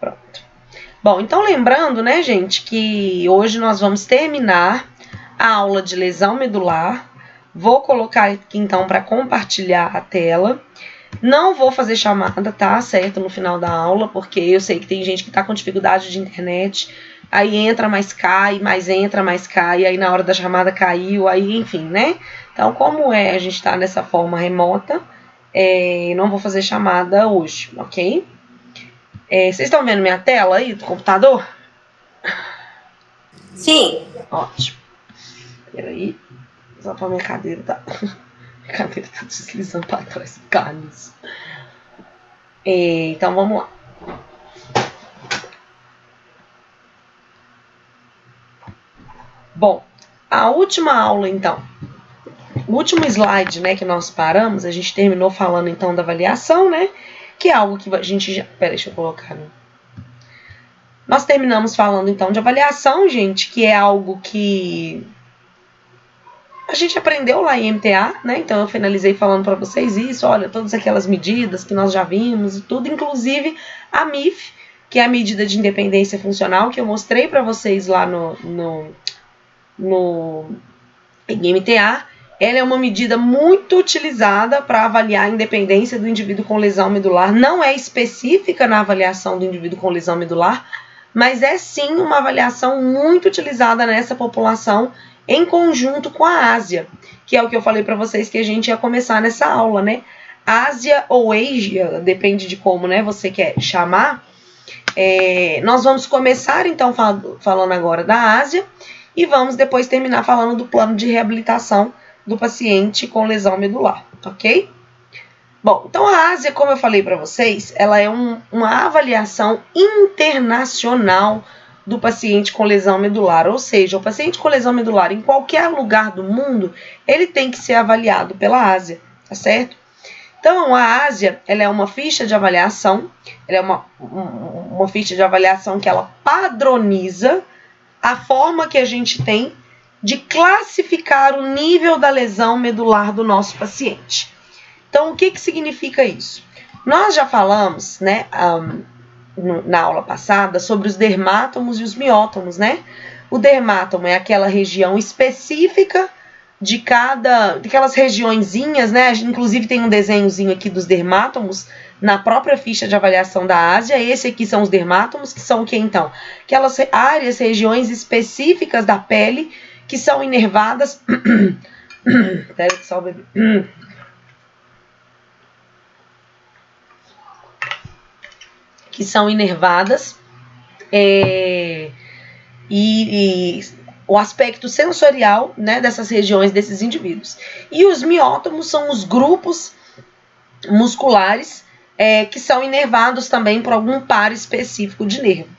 Pronto. Bom, então lembrando, né, gente, que hoje nós vamos terminar a aula de lesão medular. Vou colocar aqui, então, para compartilhar a tela. Não vou fazer chamada, tá? Certo? No final da aula, porque eu sei que tem gente que tá com dificuldade de internet. Aí entra, mas cai, mais entra, mais cai. Aí na hora da chamada caiu, aí enfim, né? Então, como a gente tá nessa forma remota, não vou fazer chamada hoje, ok? Vocês estão vendo minha tela aí do computador? Sim. Ótimo. Peraí. Só pra minha cadeira tá... Minha cadeira tá deslizando pra trás. Carlos. Então, vamos lá. Bom, a última aula, então. O último slide, né, que nós paramos, a gente terminou falando, então, da avaliação, né? Que é algo que a gente já... Peraí, deixa eu colocar, né? Nós terminamos falando, então, de avaliação, gente, que é algo que a gente aprendeu lá em MTA, né? Então, eu finalizei falando para vocês isso. Olha, todas aquelas medidas que nós já vimos e tudo, inclusive a MIF, que é a medida de independência funcional, que eu mostrei para vocês lá em MTA. Ela é uma medida muito utilizada para avaliar a independência do indivíduo com lesão medular. Não é específica na avaliação do indivíduo com lesão medular, mas é sim uma avaliação muito utilizada nessa população em conjunto com a Ásia, que é o que eu falei para vocês que a gente ia começar nessa aula, né? Ásia ou Ásia, depende de como, né, você quer chamar. Nós vamos começar, então, falando agora da Ásia e vamos depois terminar falando do plano de reabilitação do paciente com lesão medular, ok? Bom, então a Ásia, como eu falei para vocês, ela é uma avaliação internacional do paciente com lesão medular, ou seja, o paciente com lesão medular em qualquer lugar do mundo, ele tem que ser avaliado pela Ásia, tá certo? Então, a Ásia, ela é uma ficha de avaliação, ela é uma ficha de avaliação que ela padroniza a forma que a gente tem de classificar o nível da lesão medular do nosso paciente. Então, o que significa isso? Nós já falamos, né, na aula passada, sobre os dermátomos e os miótomos, né? O dermátomo é aquela região específica daquelas regiõezinhas, né? Inclusive tem um desenhozinho aqui dos dermátomos na própria ficha de avaliação da Ásia. Esse aqui são os dermátomos, que são o que então? Aquelas áreas, regiões específicas da pele que são inervadas. Pera que só o bebê. Que são inervadas e o aspecto sensorial, né, dessas regiões desses indivíduos. E os miótomos são os grupos musculares que são inervados também por algum par específico de nervo.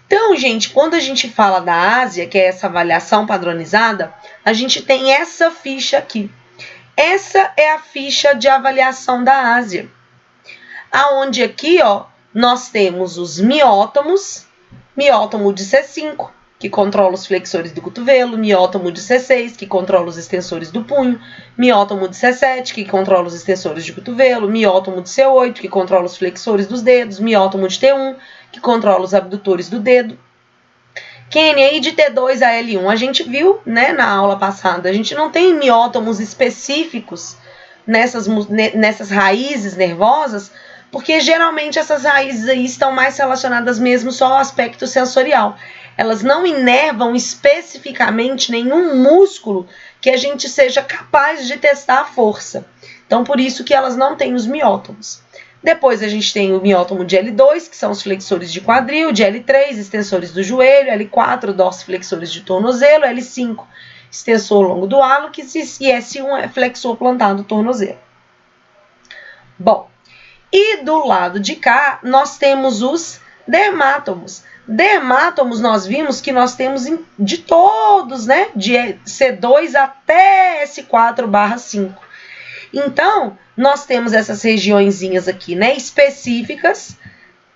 Então, gente, quando a gente fala da Ásia, que é essa avaliação padronizada, a gente tem essa ficha aqui. Essa é a ficha de avaliação da Ásia. Aonde aqui, ó, nós temos os miótomos, miótomo de C5, que controla os flexores do cotovelo, miótomo de C6, que controla os extensores do punho, miótomo de C7, que controla os extensores de cotovelo, miótomo de C8, que controla os flexores dos dedos, miótomo de T1, que controla os abdutores do dedo. QNI de T2 a L1, a gente viu, né, na aula passada, a gente não tem miótomos específicos nessas raízes nervosas, porque geralmente essas raízes aí estão mais relacionadas mesmo só ao aspecto sensorial. Elas não inervam especificamente nenhum músculo que a gente seja capaz de testar a força. Então, por isso que elas não têm os miótomos. Depois a gente tem o miótomo de L2, que são os flexores de quadril, de L3, extensores do joelho, L4, dorsiflexores de tornozelo, L5, extensor longo do hálux, e S1 é flexor plantar do tornozelo. Bom, e do lado de cá, nós temos os dermátomos. Dermátomos, nós vimos que nós temos de todos, né? De C2 até S4/5. Então, nós temos essas regiõezinhas aqui, né? Específicas,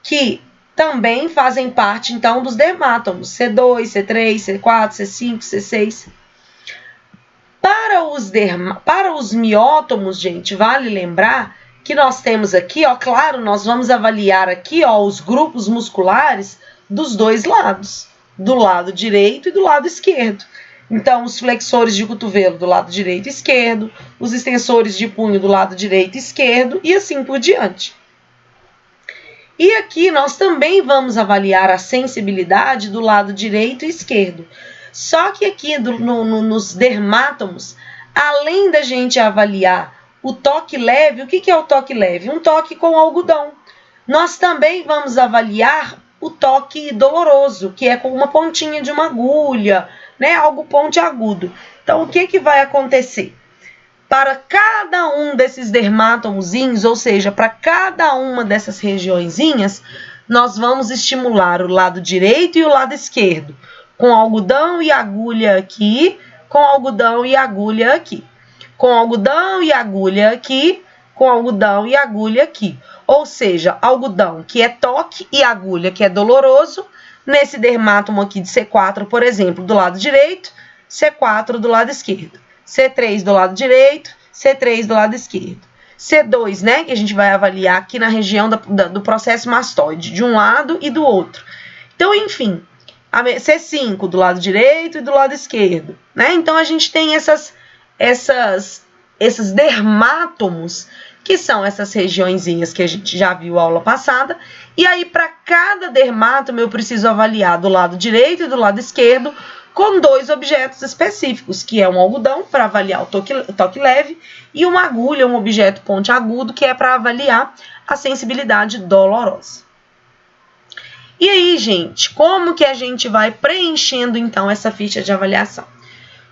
que também fazem parte, então, dos dermátomos. C2, C3, C4, C5, C6. Para os miótomos, gente, vale lembrar que nós temos aqui, ó, claro, nós vamos avaliar aqui, ó, os grupos musculares dos dois lados, do lado direito e do lado esquerdo. Então, os flexores de cotovelo do lado direito e esquerdo, os extensores de punho do lado direito e esquerdo e assim por diante. E aqui nós também vamos avaliar a sensibilidade do lado direito e esquerdo. Só que aqui nos dermátomos, além da gente avaliar o toque leve, o que é o toque leve? Um toque com algodão. Nós também vamos avaliar o toque doloroso, que é com uma pontinha de uma agulha, né? Algo pontiagudo. Então, o que vai acontecer? Para cada um desses dermatomozinhos, ou seja, para cada uma dessas regiõezinhas, nós vamos estimular o lado direito e o lado esquerdo, com algodão e agulha aqui, com algodão e agulha aqui, com algodão e agulha aqui, com algodão e agulha aqui. Ou seja, algodão que é toque e agulha que é doloroso, nesse dermátomo aqui de C4, por exemplo, do lado direito, C4 do lado esquerdo. C3 do lado direito, C3 do lado esquerdo. C2, né, que a gente vai avaliar aqui na região do processo mastoide, de um lado e do outro. Então, enfim, C5 do lado direito e do lado esquerdo, né? Então, a gente tem esses dermátomos, que são essas regiõezinhas que a gente já viu aula passada. E aí, para cada dermátomo, eu preciso avaliar do lado direito e do lado esquerdo com dois objetos específicos, que é um algodão, para avaliar o toque leve, e uma agulha, um objeto pontiagudo, que é para avaliar a sensibilidade dolorosa. E aí, gente, como que a gente vai preenchendo, então, essa ficha de avaliação?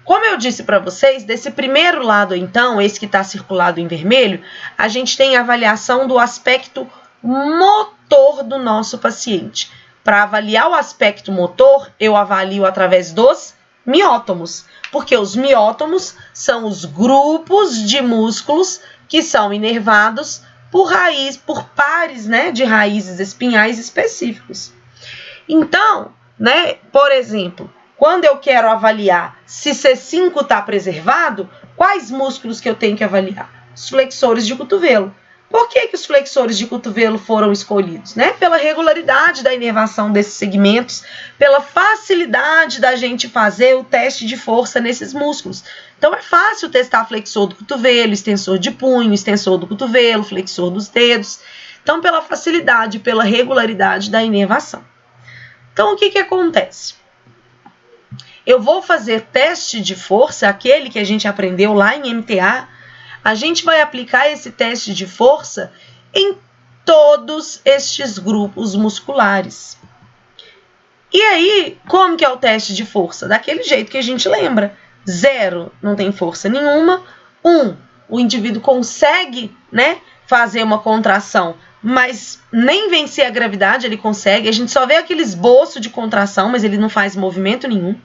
Como eu disse para vocês, desse primeiro lado, então, esse que está circulado em vermelho, a gente tem a avaliação do aspecto motor do nosso paciente. Para avaliar o aspecto motor, eu avalio através dos miótomos, porque os miótomos são os grupos de músculos que são inervados por pares, né, de raízes espinhais específicos. Então, né, por exemplo, quando eu quero avaliar se C5 está preservado, quais músculos que eu tenho que avaliar? Os flexores de cotovelo. Por que os flexores de cotovelo foram escolhidos? Né? Pela regularidade da inervação desses segmentos, pela facilidade da gente fazer o teste de força nesses músculos. Então, é fácil testar flexor do cotovelo, extensor de punho, extensor do cotovelo, flexor dos dedos. Então, pela facilidade, pela regularidade da inervação. Então, o que acontece? Eu vou fazer teste de força, aquele que a gente aprendeu lá em MTA. A gente vai aplicar esse teste de força em todos estes grupos musculares. E aí, como que é o teste de força? Daquele jeito que a gente lembra. 0, não tem força nenhuma. 1, o indivíduo consegue, né, fazer uma contração, mas nem vencer a gravidade ele consegue. A gente só vê aquele esboço de contração, mas ele não faz movimento nenhum.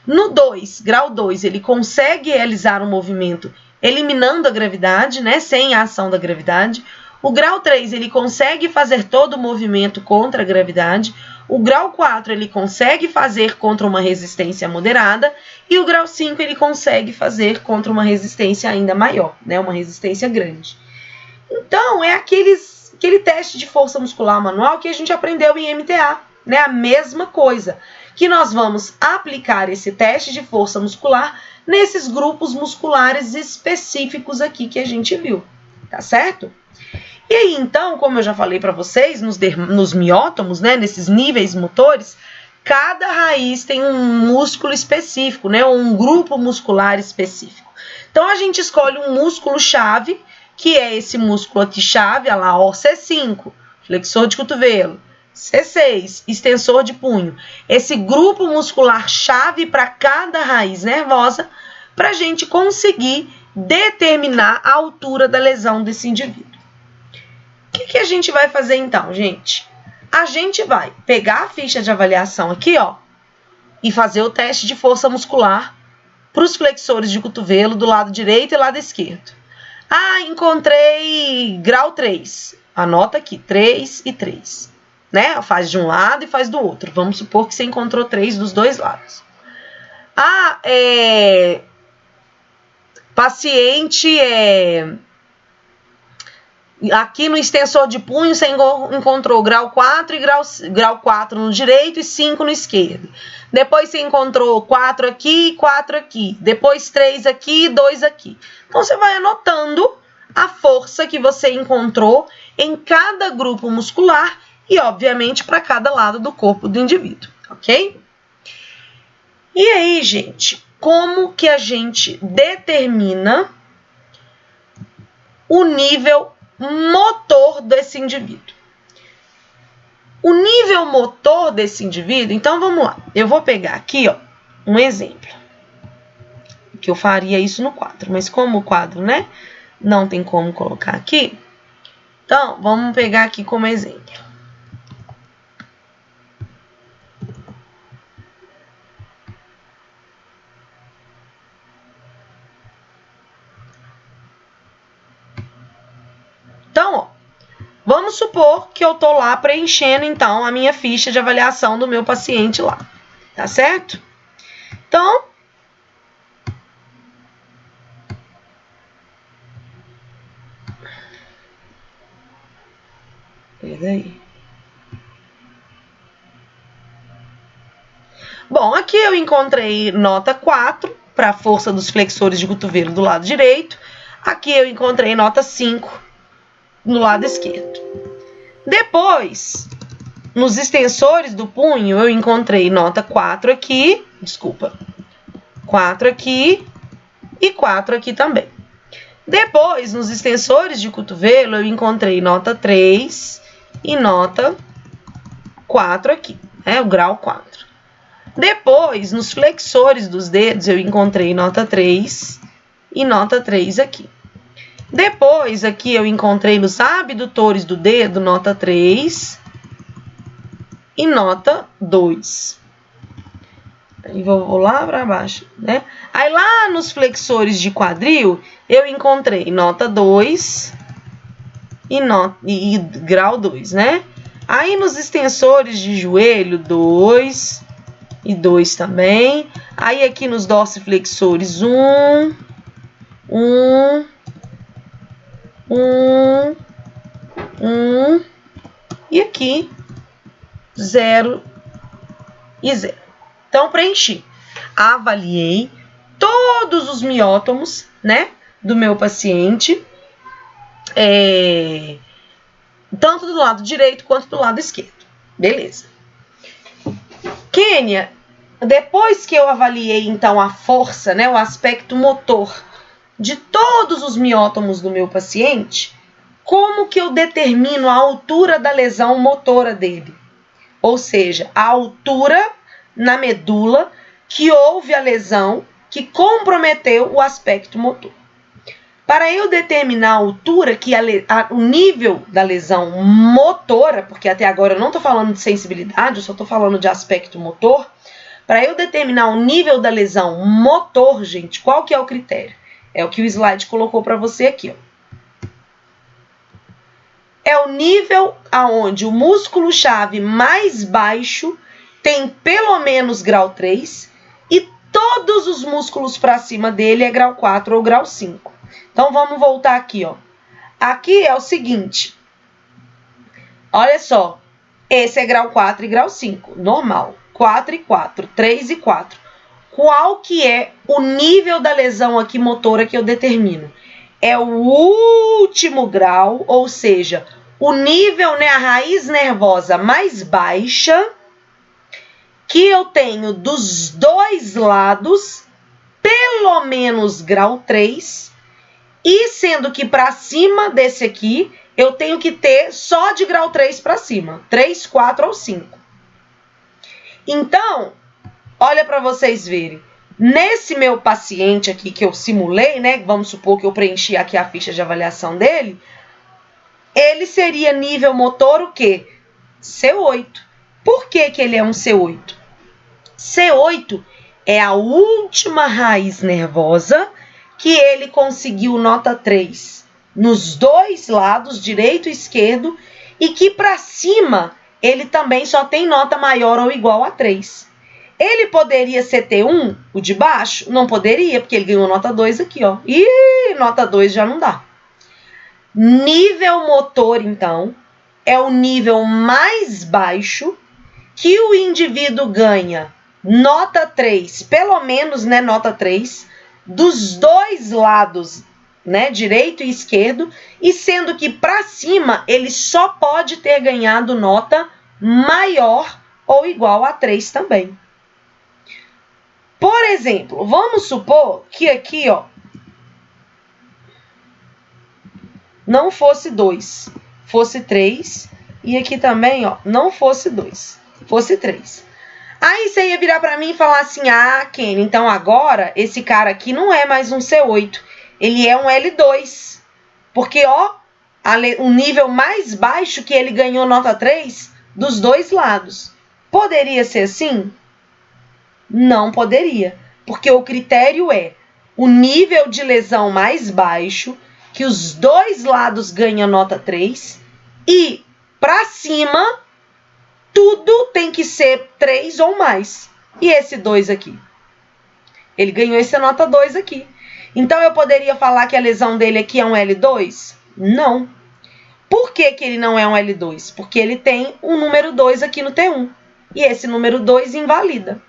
No 2, grau 2, ele consegue realizar um movimento eliminando a gravidade, né, sem a ação da gravidade. O grau 3, ele consegue fazer todo o movimento contra a gravidade. O grau 4, ele consegue fazer contra uma resistência moderada. E o grau 5, ele consegue fazer contra uma resistência ainda maior, né, uma resistência grande. Então, é aquele teste de força muscular manual que a gente aprendeu em MTA, né, a mesma coisa. Que nós vamos aplicar esse teste de força muscular nesses grupos musculares específicos aqui que a gente viu, tá certo? E aí, então, como eu já falei para vocês, nos miótomos, né, nesses níveis motores, cada raiz tem um músculo específico, né, um grupo muscular específico. Então, a gente escolhe um músculo-chave, que é esse músculo aqui chave, olha lá, ó, C5, flexor de cotovelo. C6, extensor de punho. Esse grupo muscular chave para cada raiz nervosa, para a gente conseguir determinar a altura da lesão desse indivíduo. O que a gente vai fazer então, gente? A gente vai pegar a ficha de avaliação aqui, ó, e fazer o teste de força muscular para os flexores de cotovelo do lado direito e lado esquerdo. Ah, encontrei grau 3. Anota aqui, 3 e 3. Né? Faz de um lado e faz do outro. Vamos supor que você encontrou 3 dos dois lados. Paciente Aqui no extensor de punho, você encontrou grau 4 e grau 4 no direito e 5 no esquerdo. Depois você encontrou 4 aqui e 4 aqui. Depois 3 aqui e 2 aqui. Então, você vai anotando a força que você encontrou em cada grupo muscular e, obviamente, para cada lado do corpo do indivíduo, ok? E aí, gente, como que a gente determina o nível motor desse indivíduo? O nível motor desse indivíduo, então vamos lá. Eu vou pegar aqui, ó, um exemplo. Que eu faria isso no quadro, mas como o quadro, né, não tem como colocar aqui, então vamos pegar aqui como exemplo. Então, ó, vamos supor que eu tô lá preenchendo, então, a minha ficha de avaliação do meu paciente lá, tá certo? Então, peraí. Bom, aqui eu encontrei nota 4 para a força dos flexores de cotovelo do lado direito. Aqui eu encontrei nota 5 no lado esquerdo. Depois, nos extensores do punho, eu encontrei nota 4 aqui, 4 aqui e 4 aqui também. Depois, nos extensores de cotovelo, eu encontrei nota 3 e nota 4 aqui, o grau 4. Depois, nos flexores dos dedos, eu encontrei nota 3 e nota 3 aqui. Depois, aqui eu encontrei nos abdutores do dedo, nota 3 e nota 2. Aí vou lá para baixo, né? Aí lá nos flexores de quadril, eu encontrei nota 2 e grau 2, né? Aí nos extensores de joelho, 2 e 2 também. Aí aqui nos dorsiflexores, 1, 1, 1, 1 e aqui 0 e 0. Então, preenchi. Avaliei todos os miótomos, né, do meu paciente, tanto do lado direito quanto do lado esquerdo. Beleza. Kênia, depois que eu avaliei, então, a força, né, o aspecto motor de todos os miótomos do meu paciente, como que eu determino a altura da lesão motora dele? Ou seja, a altura na medula que houve a lesão que comprometeu o aspecto motor. Para eu determinar a altura, o nível da lesão motora, porque até agora eu não estou falando de sensibilidade, eu só estou falando de aspecto motor, para eu determinar o nível da lesão motor, gente, qual que é o critério? É o que o slide colocou para você aqui, ó. É o nível aonde o músculo-chave mais baixo tem pelo menos grau 3 e todos os músculos para cima dele é grau 4 ou grau 5. Então, vamos voltar aqui, ó. Aqui é o seguinte. Olha só. Esse é grau 4 e grau 5, normal. 4 e 4, 3 e 4. Qual que é o nível da lesão aqui motora que eu determino? É o último grau, ou seja, o nível, né, a raiz nervosa mais baixa que eu tenho dos dois lados, pelo menos grau 3, e sendo que para cima desse aqui, eu tenho que ter só de grau 3 para cima, 3, 4 ou 5. Então, olha para vocês verem. Nesse meu paciente aqui que eu simulei, né? Vamos supor que eu preenchi aqui a ficha de avaliação dele. Ele seria nível motor o quê? C8. Por que que ele é um C8? C8 é a última raiz nervosa que ele conseguiu nota 3 nos dois lados, direito e esquerdo, e que para cima ele também só tem nota maior ou igual a 3. Ele poderia ser T1, o de baixo? Não poderia, porque ele ganhou nota 2 aqui, ó. E nota 2 já não dá. Nível motor, então, é o nível mais baixo que o indivíduo ganha nota 3, pelo menos, né, nota 3, dos dois lados, né, direito e esquerdo, e sendo que para cima ele só pode ter ganhado nota maior ou igual a 3 também. Por exemplo, vamos supor que aqui, ó, não fosse 2, fosse 3, e aqui também, ó, não fosse 2, fosse 3. Aí você ia virar para mim e falar assim, ah, Kenny, então agora esse cara aqui não é mais um C8, ele é um L2. Porque, ó, o nível mais baixo que ele ganhou nota 3 dos dois lados. Poderia ser assim? Não poderia. Porque o critério é o nível de lesão mais baixo, que os dois lados ganham nota 3, e para cima, tudo tem que ser 3 ou mais. E esse 2 aqui? Ele ganhou essa nota 2 aqui. Então, eu poderia falar que a lesão dele aqui é um L2? Não. Por que ele não é um L2? Porque ele tem um número 2 aqui no T1. E esse número 2 invalida.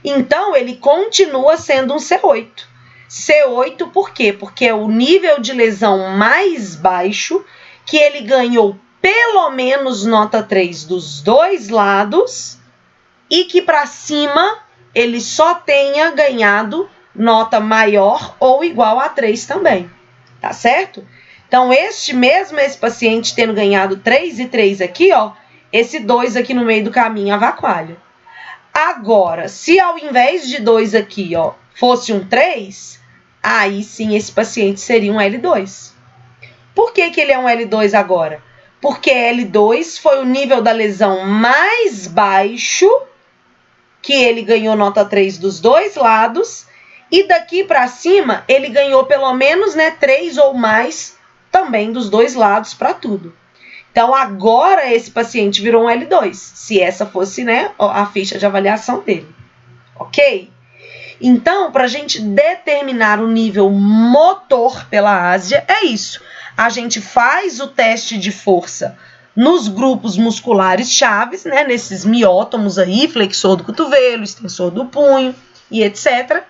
Então, ele continua sendo um C8. C8 por quê? Porque é o nível de lesão mais baixo, que ele ganhou pelo menos nota 3 dos dois lados, e que para cima ele só tenha ganhado nota maior ou igual a 3 também. Tá certo? Então, esse paciente tendo ganhado 3 e 3 aqui, ó, esse 2 aqui no meio do caminho avacalha. Agora, se ao invés de 2 aqui, ó, fosse um 3, aí sim esse paciente seria um L2. Por que ele é um L2 agora? Porque L2 foi o nível da lesão mais baixo, que ele ganhou nota 3 dos dois lados, e daqui para cima ele ganhou pelo menos, né, 3 ou mais também dos dois lados para tudo. Então, agora esse paciente virou um L2, se essa fosse, né, a ficha de avaliação dele. Ok? Então, para a gente determinar o nível motor pela Ásia, é isso. A gente faz o teste de força nos grupos musculares chaves, né, nesses miótomos aí, flexor do cotovelo, extensor do punho e etc.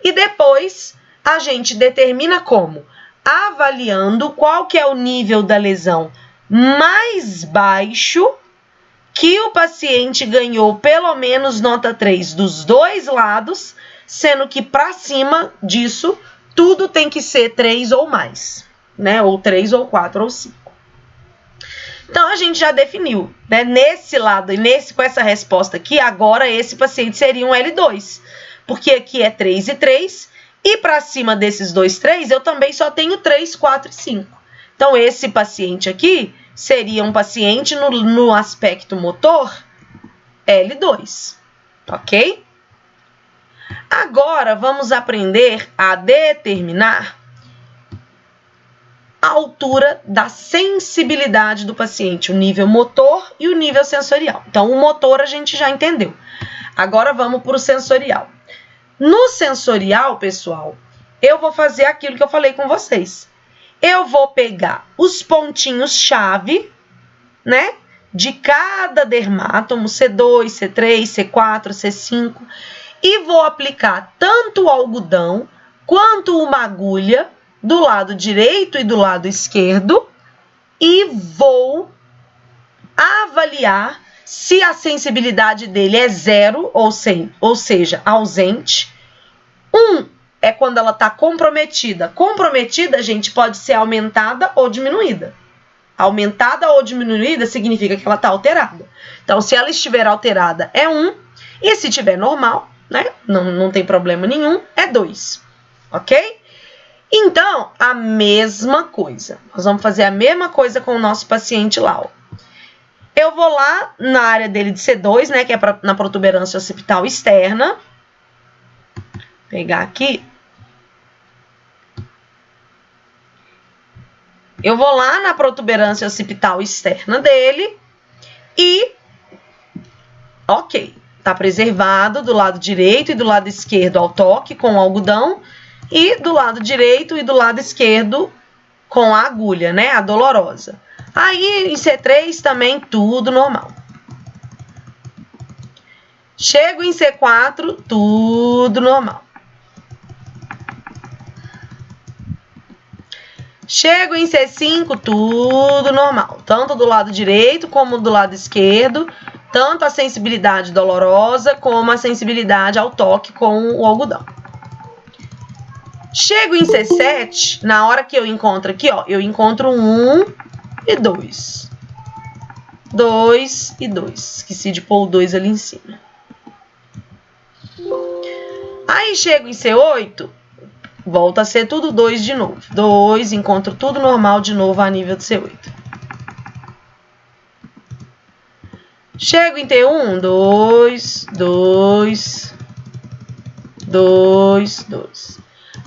E depois a gente determina como? Avaliando qual que é o nível da lesão mais baixo que o paciente ganhou pelo menos nota 3 dos dois lados, sendo que para cima disso, tudo tem que ser 3 ou mais, né? Ou 3 ou 4 ou 5. Então, a gente já definiu, né? Nesse lado e com essa resposta aqui, agora esse paciente seria um L2, porque aqui é 3 e 3, e para cima desses dois 3, eu também só tenho 3, 4 e 5. Então, esse paciente aqui seria um paciente no aspecto motor L2, ok? Agora, vamos aprender a determinar a altura da sensibilidade do paciente, o nível motor e o nível sensorial. Então, o motor a gente já entendeu. Agora, vamos para o sensorial. No sensorial, pessoal, eu vou fazer aquilo que eu falei com vocês. Eu vou pegar os pontinhos-chave, né, de cada dermátomo, C2, C3, C4, C5, e vou aplicar tanto o algodão quanto uma agulha do lado direito e do lado esquerdo e vou avaliar se a sensibilidade dele é 0 ou seja, ausente. 1 é quando ela está comprometida. Comprometida, gente, pode ser aumentada ou diminuída. Aumentada ou diminuída significa que ela está alterada. Então, se ela estiver alterada, é 1. E se estiver normal, né, não tem problema nenhum, é 2. Ok? Então, a mesma coisa. Nós vamos fazer a mesma coisa com o nosso paciente lá, ó. Eu vou lá na área dele de C2, né, que é na protuberância occipital externa. Pegar aqui. Eu vou lá na protuberância occipital externa dele e, ok, tá preservado do lado direito e do lado esquerdo ao toque com o algodão e do lado direito e do lado esquerdo com a agulha, né? A dolorosa. Aí, em C3 também tudo normal. Chego em C4, tudo normal. Chego em C5, tudo normal. Tanto do lado direito como do lado esquerdo. Tanto a sensibilidade dolorosa como a sensibilidade ao toque com o algodão. Chego em C7, na hora que eu encontro aqui, ó, eu encontro 1 e 2. 2 e 2. Esqueci de pôr o 2 ali em cima. Aí chego em C8, volta a ser tudo 2 de novo. 2, encontro tudo normal de novo a nível de C8. Chego em T1, 2, 2, 2, 2.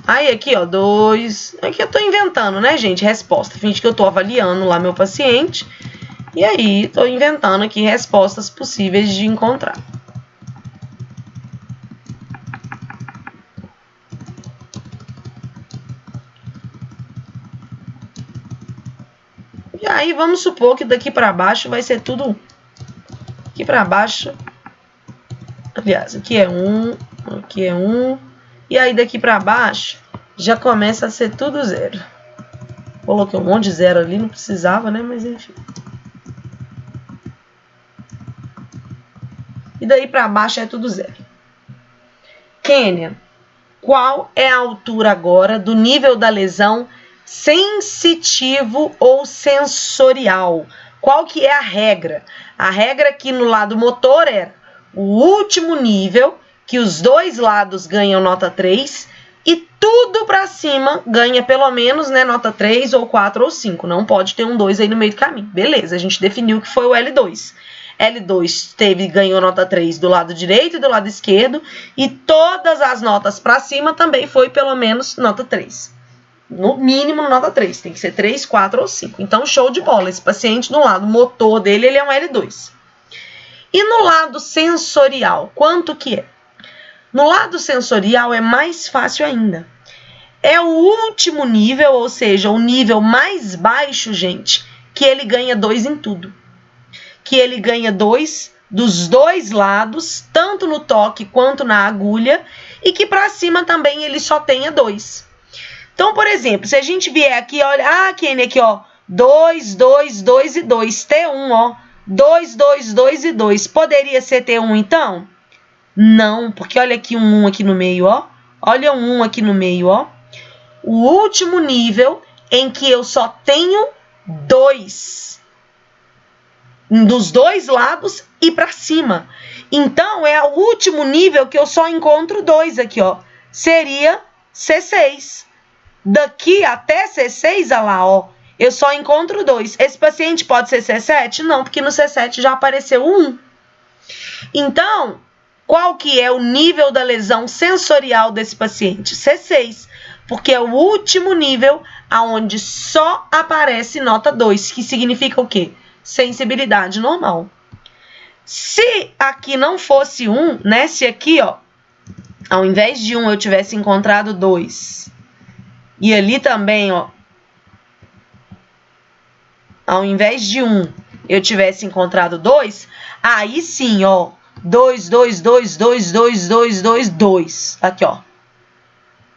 Aí aqui, ó, 2. Aqui eu tô inventando, né, gente? Resposta. Finge que eu tô avaliando lá meu paciente. E aí, tô inventando aqui respostas possíveis de encontrar. E aí, vamos supor que daqui para baixo vai ser tudo... Aqui para baixo... Aliás, aqui é 1, aqui é 1. E aí, daqui para baixo, já começa a ser tudo 0. Coloquei um monte de 0 ali, não precisava, né? Mas enfim. E daí para baixo é tudo 0. Kênia, qual é a altura agora do nível da lesão sensitivo ou sensorial? Qual que é a regra? A regra aqui no lado motor era o último nível, que os dois lados ganham nota 3, e tudo para cima ganha pelo menos, né, nota 3 ou 4 ou 5. Não pode ter um 2 aí no meio do caminho. Beleza, a gente definiu que foi o L2. L2 ganhou nota 3 do lado direito e do lado esquerdo, e todas as notas para cima também foi pelo menos nota 3. No mínimo nota 3, tem que ser 3, 4 ou 5. Então, show de bola. Esse paciente, no lado motor dele, ele é um L2. E no lado sensorial, quanto que é? No lado sensorial é mais fácil ainda. É o último nível, ou seja, o nível mais baixo, gente, que ele ganha 2 em tudo. Que ele ganha 2 dos dois lados, tanto no toque quanto na agulha, e que para cima também ele só tenha 2. Então, por exemplo, se a gente vier aqui, olha, Kênia, aqui, ó, 2, 2, 2 e 2, T1, ó, 2, 2, 2 e 2, poderia ser T1 então? Não, porque olha aqui um 1 aqui no meio, ó, olha um 1 aqui no meio, ó, o último nível em que eu só tenho 2, dos dois lados e para cima. Então, é o último nível que eu só encontro 2 aqui, ó, seria C6. Daqui até C6, olha lá, ó, eu só encontro 2. Esse paciente pode ser C7? Não, porque no C7 já apareceu 1. Então, qual que é o nível da lesão sensorial desse paciente? C6, porque é o último nível aonde só aparece nota 2, que significa o quê? Sensibilidade normal. Se aqui não fosse 1, né, se aqui, ó, ao invés de 1 eu tivesse encontrado 2, e ali também, ó, ao invés de 1, eu tivesse encontrado 2, aí sim, ó, 2, 2, 2, 2, 2, 2, 2, 2. Aqui, ó.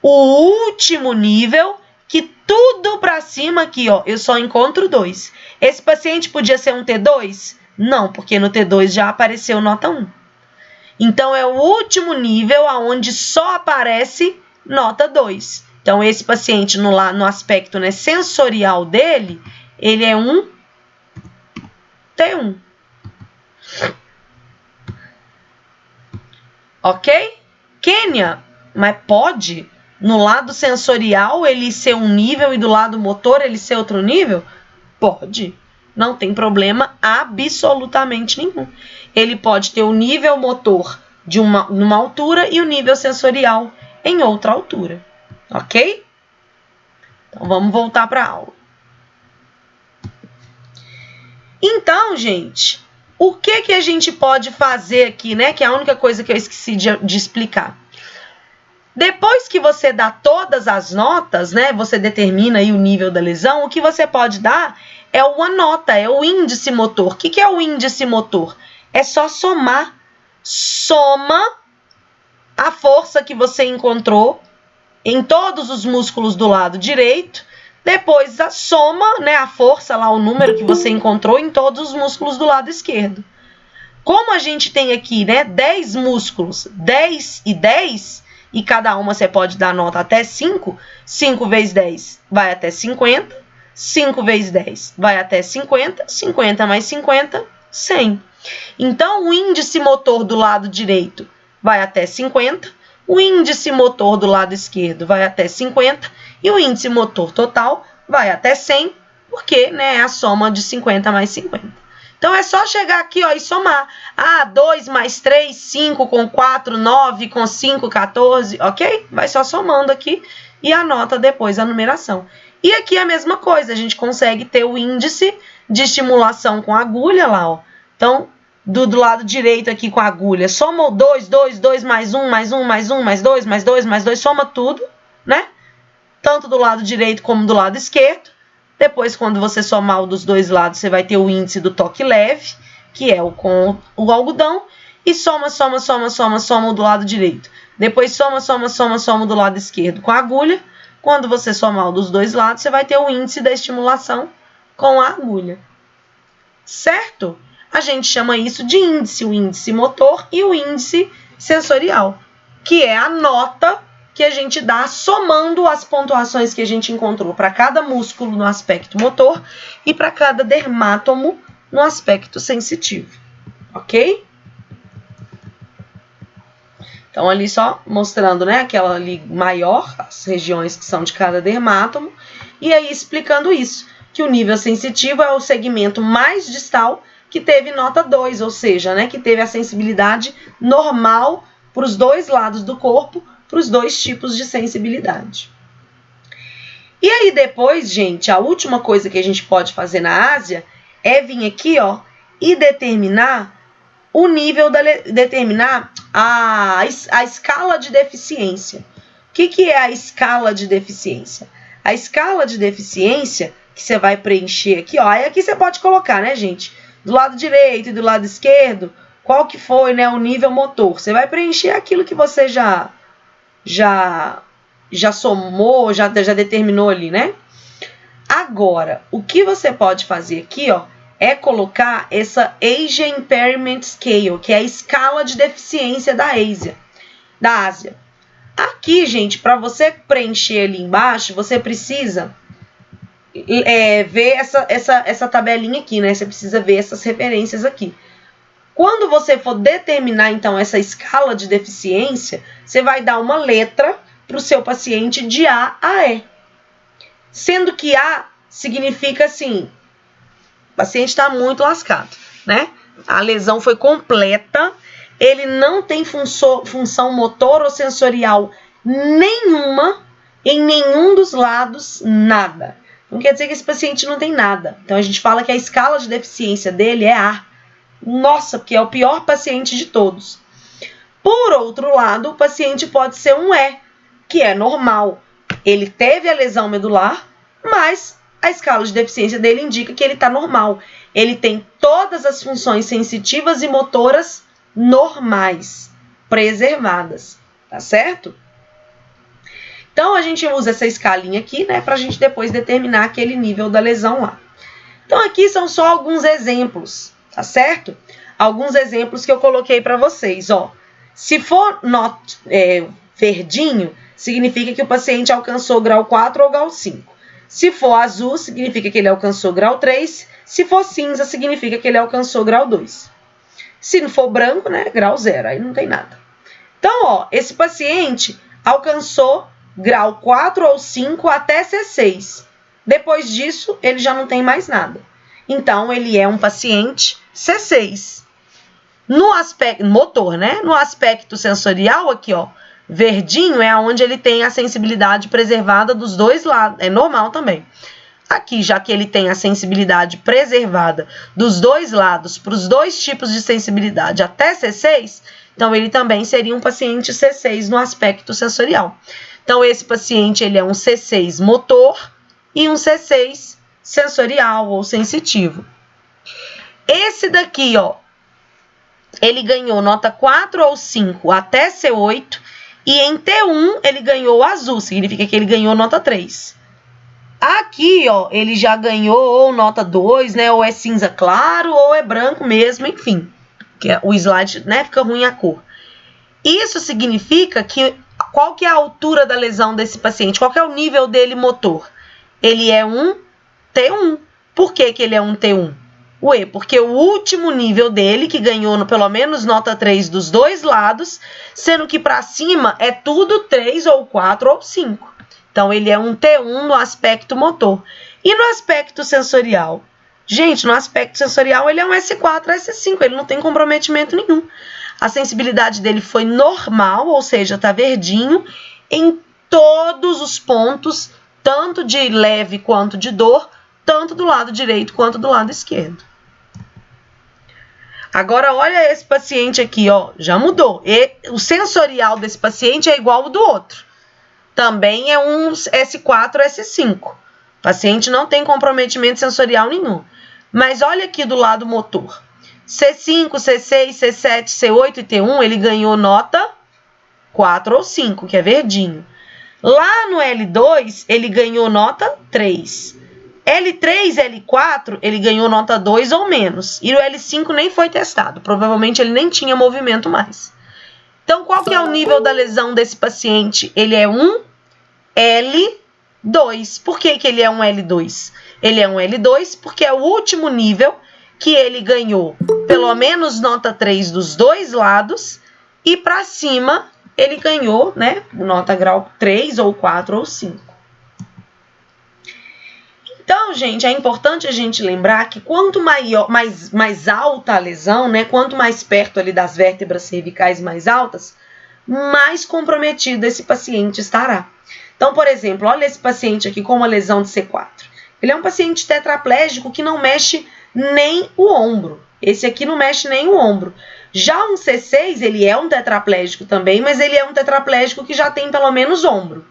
O último nível, que tudo pra cima aqui, ó, eu só encontro 2. Esse paciente podia ser um T2? Não, porque no T2 já apareceu nota 1. Então, é o último nível aonde só aparece nota 2. Então, esse paciente, no aspecto, né, sensorial dele, ele é um T1. Ok? Kênia, mas pode, no lado sensorial, ele ser um nível e do lado motor ele ser outro nível? Pode. Não tem problema absolutamente nenhum. Ele pode ter o nível motor numa altura e o nível sensorial em outra altura. Ok? Então, vamos voltar para a aula. Então, gente, o que a gente pode fazer aqui, né? Que é a única coisa que eu esqueci de explicar. Depois que você dá todas as notas, né, você determina aí o nível da lesão, o que você pode dar é uma nota, é o índice motor. O que é o índice motor? É só somar. Soma a força que você encontrou em todos os músculos do lado direito, depois a soma, né, a força lá, o número que você encontrou em todos os músculos do lado esquerdo. Como a gente tem aqui, né, 10 músculos, 10 e 10, e cada uma você pode dar nota até 5, 5 vezes 10 vai até 50, 5 vezes 10 vai até 50, 50 mais 50, 100. Então, o índice motor do lado direito vai até 50, o índice motor do lado esquerdo vai até 50 e o índice motor total vai até 100, porque, né, é a soma de 50 mais 50. Então, é só chegar aqui, ó, e somar. 2 mais 3, 5 com 4, 9 com 5, 14, ok? Vai só somando aqui e anota depois a numeração. E aqui é a mesma coisa, a gente consegue ter o índice de estimulação com agulha lá, ó. Então, do lado direito aqui com a agulha, soma o 2, 2, 2 mais 1, mais 1, mais 1, mais 2, mais 2, mais 2, soma tudo, né? Tanto do lado direito como do lado esquerdo. Depois, quando você somar o dos dois lados, você vai ter o índice do toque leve, que é o com o algodão, e soma, soma, soma, soma, soma o do lado direito. Depois soma, soma, soma, soma o do lado esquerdo com a agulha. Quando você somar o dos dois lados, você vai ter o índice da estimulação com a agulha. Certo? A gente chama isso de índice, o índice motor e o índice sensorial, que é a nota que a gente dá somando as pontuações que a gente encontrou para cada músculo no aspecto motor e para cada dermátomo no aspecto sensitivo, ok? Então, ali só mostrando, né, aquela ali maior, as regiões que são de cada dermátomo, e aí explicando isso, que o nível sensitivo é o segmento mais distal que teve nota 2, ou seja, né, que teve a sensibilidade normal para os dois lados do corpo, para os dois tipos de sensibilidade. E aí depois, gente, a última coisa que a gente pode fazer na Ásia é vir aqui, ó, e determinar o nível, determinar a escala de deficiência. O que é a escala de deficiência? A escala de deficiência, que você vai preencher aqui, ó, aí aqui você pode colocar, né, gente, do lado direito e do lado esquerdo, qual que foi, né, o nível motor. Você vai preencher aquilo que você já somou, já determinou ali, né? Agora, o que você pode fazer aqui, ó, é colocar essa Asia Impairment Scale, que é a escala de deficiência da Ásia. Aqui, gente, para você preencher ali embaixo, você precisa ver essa tabelinha aqui, né? Você precisa ver essas referências aqui. Quando você for determinar, então, essa escala de deficiência, você vai dar uma letra para o seu paciente de A a E. Sendo que A significa assim, o paciente está muito lascado, né? A lesão foi completa, ele não tem função motor ou sensorial nenhuma, em nenhum dos lados, nada. Não quer dizer que esse paciente não tem nada. Então, a gente fala que a escala de deficiência dele é A. Nossa, porque é o pior paciente de todos. Por outro lado, o paciente pode ser um E, que é normal. Ele teve a lesão medular, mas a escala de deficiência dele indica que ele está normal. Ele tem todas as funções sensitivas e motoras normais, preservadas, tá certo? Então, a gente usa essa escalinha aqui, né, para a gente depois determinar aquele nível da lesão lá. Então, aqui são só alguns exemplos, tá certo? Alguns exemplos que eu coloquei para vocês, ó. Se for verdinho, significa que o paciente alcançou grau 4 ou grau 5. Se for azul, significa que ele alcançou grau 3. Se for cinza, significa que ele alcançou grau 2. Se não for branco, né, grau 0, aí não tem nada. Então, ó, esse paciente alcançou grau 4 ou 5 até C6. Depois disso, ele já não tem mais nada. Então, ele é um paciente C6. No aspecto motor, né? No aspecto sensorial, aqui, ó, verdinho é onde ele tem a sensibilidade preservada dos dois lados. É normal também. Aqui, já que ele tem a sensibilidade preservada dos dois lados para os dois tipos de sensibilidade até C6, Então, ele também seria um paciente C6 no aspecto sensorial. Então, esse paciente ele é um C6 motor e um C6 sensorial ou sensitivo. Esse daqui, ó, ele ganhou nota 4 ou 5 até C8 e em T1 ele ganhou azul, significa que ele ganhou nota 3. Aqui, ó, ele já ganhou ou nota 2, né, ou é cinza claro ou é branco mesmo, enfim. Que o slide, né, fica ruim a cor. Isso significa que qual que é a altura da lesão desse paciente? Qual que é o nível dele motor? Ele é um T1. Por que que ele é um T1? Ué, porque o último nível dele, que ganhou pelo menos nota 3 dos dois lados, sendo que para cima é tudo 3 ou 4 ou 5. Então, ele é um T1 no aspecto motor. E no aspecto sensorial? Gente, no aspecto sensorial ele é um S4, S5, ele não tem comprometimento nenhum. A sensibilidade dele foi normal, ou seja, tá verdinho em todos os pontos, tanto de leve quanto de dor, tanto do lado direito quanto do lado esquerdo. Agora, olha esse paciente aqui, ó, já mudou. O sensorial desse paciente é igual ao do outro. Também é um S4, S5. O paciente não tem comprometimento sensorial nenhum. Mas olha aqui do lado motor. C5, C6, C7, C8 e T1, ele ganhou nota 4 ou 5, que é verdinho. Lá no L2, ele ganhou nota 3. L3, L4, ele ganhou nota 2 ou menos. E o L5 nem foi testado. Provavelmente ele nem tinha movimento mais. Então, qual que é o nível da lesão desse paciente? Ele é um L2. Por que que ele é um L2? Ele é um L2 porque é o último nível que ele ganhou pelo menos nota 3 dos dois lados e para cima ele ganhou, né, nota grau 3 ou 4 ou 5. Então, gente, é importante a gente lembrar que quanto mais alta a lesão, né, quanto mais perto ali das vértebras cervicais mais altas, mais comprometido esse paciente estará. Então, por exemplo, olha esse paciente aqui com uma lesão de C4. Ele é um paciente tetraplégico que não mexe nem o ombro. Esse aqui não mexe nem o ombro. Já um C6, ele é um tetraplégico também, mas ele é um tetraplégico que já tem pelo menos ombro.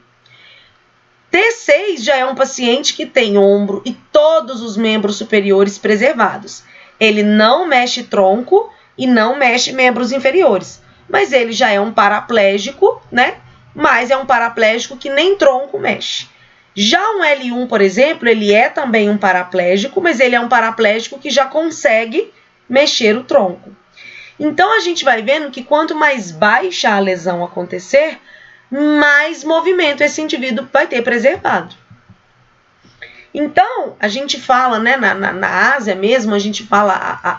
T6 já é um paciente que tem ombro e todos os membros superiores preservados. Ele não mexe tronco e não mexe membros inferiores. Mas ele já é um paraplégico, né? Mas é um paraplégico que nem tronco mexe. Já um L1, por exemplo, ele é também um paraplégico, mas ele é um paraplégico que já consegue mexer o tronco. Então, a gente vai vendo que quanto mais baixa a lesão acontecer, mais movimento esse indivíduo vai ter preservado. Então, a gente fala, né, na Ásia mesmo, a gente fala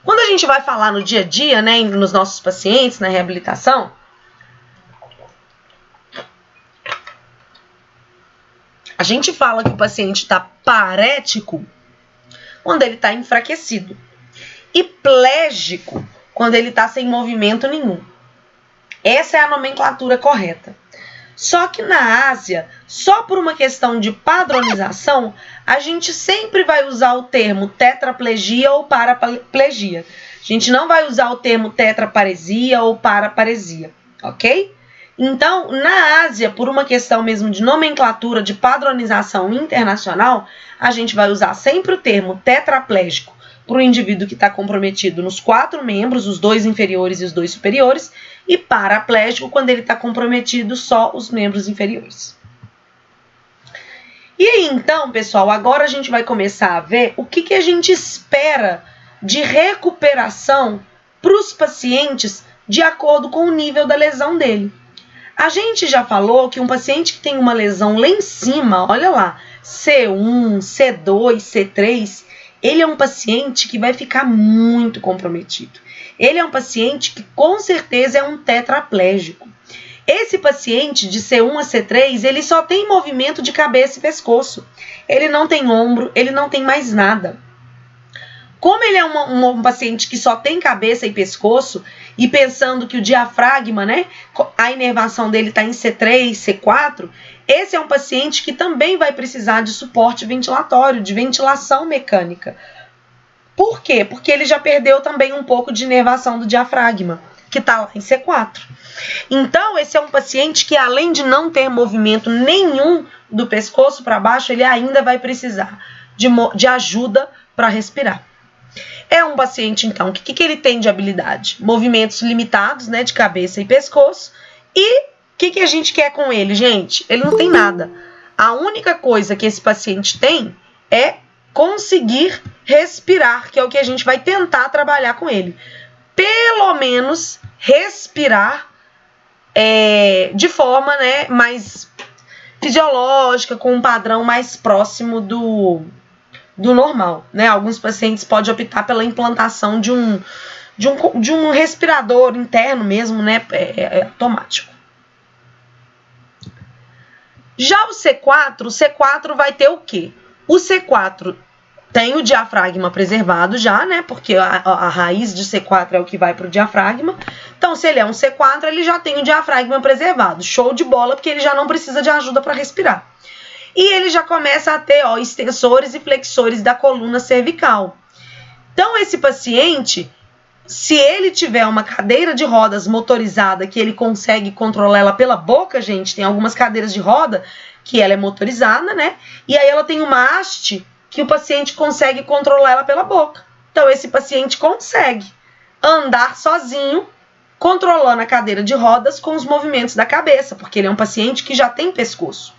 quando a gente vai falar no dia a dia, né, nos nossos pacientes, na reabilitação, a gente fala que o paciente está parético quando ele está enfraquecido e plégico quando ele está sem movimento nenhum. Essa é a nomenclatura correta. Só que na Ásia, só por uma questão de padronização, a gente sempre vai usar o termo tetraplegia ou paraplegia. A gente não vai usar o termo tetraparesia ou paraparesia, ok? Então, na Ásia, por uma questão mesmo de nomenclatura, de padronização internacional, a gente vai usar sempre o termo tetraplégico para o indivíduo que está comprometido nos 4 membros, os 2 inferiores e os 2 superiores, e paraplégico quando ele está comprometido só os membros inferiores. E aí, então, pessoal, agora a gente vai começar a ver o que a gente espera de recuperação para os pacientes de acordo com o nível da lesão dele. A gente já falou que um paciente que tem uma lesão lá em cima, olha lá, C1, C2, C3, ele é um paciente que vai ficar muito comprometido. Ele é um paciente que com certeza é um tetraplégico. Esse paciente de C1 a C3, ele só tem movimento de cabeça e pescoço. Ele não tem ombro, ele não tem mais nada. Como ele é um paciente que só tem cabeça e pescoço, e pensando que o diafragma, né, a inervação dele está em C3, C4, Esse é um paciente que também vai precisar de suporte ventilatório, de ventilação mecânica. Por quê? Porque ele já perdeu também um pouco de inervação do diafragma, que está lá em C4. Então, esse é um paciente que, além de não ter movimento nenhum do pescoço para baixo, ele ainda vai precisar de ajuda para respirar. É um paciente, então, que ele tem de habilidade? Movimentos limitados, né, de cabeça e pescoço. E o que a gente quer com ele, gente? Ele não tem nada. A única coisa que esse paciente tem é conseguir respirar, que é o que a gente vai tentar trabalhar com ele. Pelo menos respirar de forma, né, mais fisiológica, com um padrão mais próximo do normal, né? Alguns pacientes podem optar pela implantação de um respirador interno mesmo, né? Automático. Já o C4 vai ter o quê? O C4 tem o diafragma preservado já, né? Porque a raiz de C4 é o que vai para o diafragma. Então, se ele é um C4, ele já tem o diafragma preservado. Show de bola, porque ele já não precisa de ajuda para respirar. E ele já começa a ter extensores e flexores da coluna cervical. Então, esse paciente, se ele tiver uma cadeira de rodas motorizada, que ele consegue controlar ela pela boca, gente, tem algumas cadeiras de roda que ela é motorizada, né? E aí ela tem uma haste que o paciente consegue controlar ela pela boca. Então, esse paciente consegue andar sozinho, controlando a cadeira de rodas com os movimentos da cabeça, porque ele é um paciente que já tem pescoço.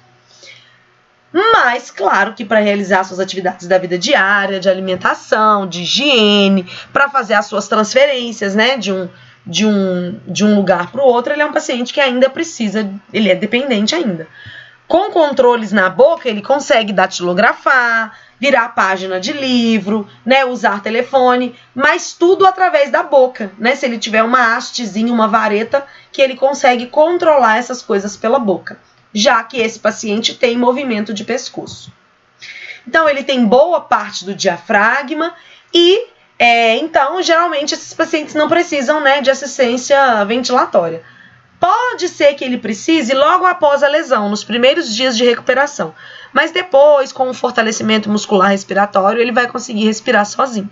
Mas, claro que para realizar suas atividades da vida diária, de alimentação, de higiene, para fazer as suas transferências, né, de um lugar para o outro, ele é um paciente que ainda precisa, ele é dependente ainda. Com controles na boca, ele consegue datilografar, virar página de livro, né, usar telefone, mas tudo através da boca, né? Se ele tiver uma hastezinha, uma vareta, que ele consegue controlar essas coisas pela boca, já que esse paciente tem movimento de pescoço. Então, ele tem boa parte do diafragma e, então, geralmente, esses pacientes não precisam, né, de assistência ventilatória. Pode ser que ele precise logo após a lesão, nos primeiros dias de recuperação. Mas depois, com o fortalecimento muscular respiratório, ele vai conseguir respirar sozinho.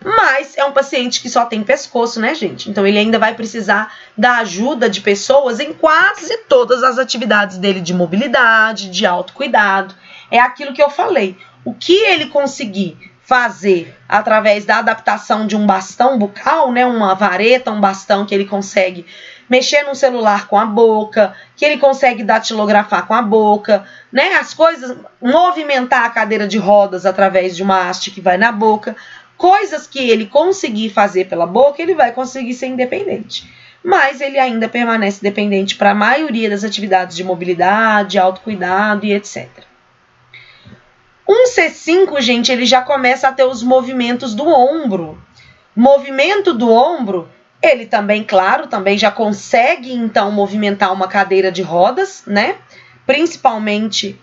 Mas é um paciente que só tem pescoço, né, gente? Então, ele ainda vai precisar da ajuda de pessoas em quase todas as atividades dele de mobilidade, de autocuidado. É aquilo que eu falei. O que ele conseguir fazer através da adaptação de um bastão bucal, né, uma vareta, um bastão que ele consegue mexer no celular com a boca, que ele consegue datilografar com a boca, né, as coisas, movimentar a cadeira de rodas através de uma haste que vai na boca, coisas que ele conseguir fazer pela boca, ele vai conseguir ser independente. Mas ele ainda permanece dependente para a maioria das atividades de mobilidade, autocuidado e etc. Um C5, gente, ele já começa a ter os movimentos do ombro. Movimento do ombro, ele também, claro, também já consegue, então, movimentar uma cadeira de rodas, né? Principalmente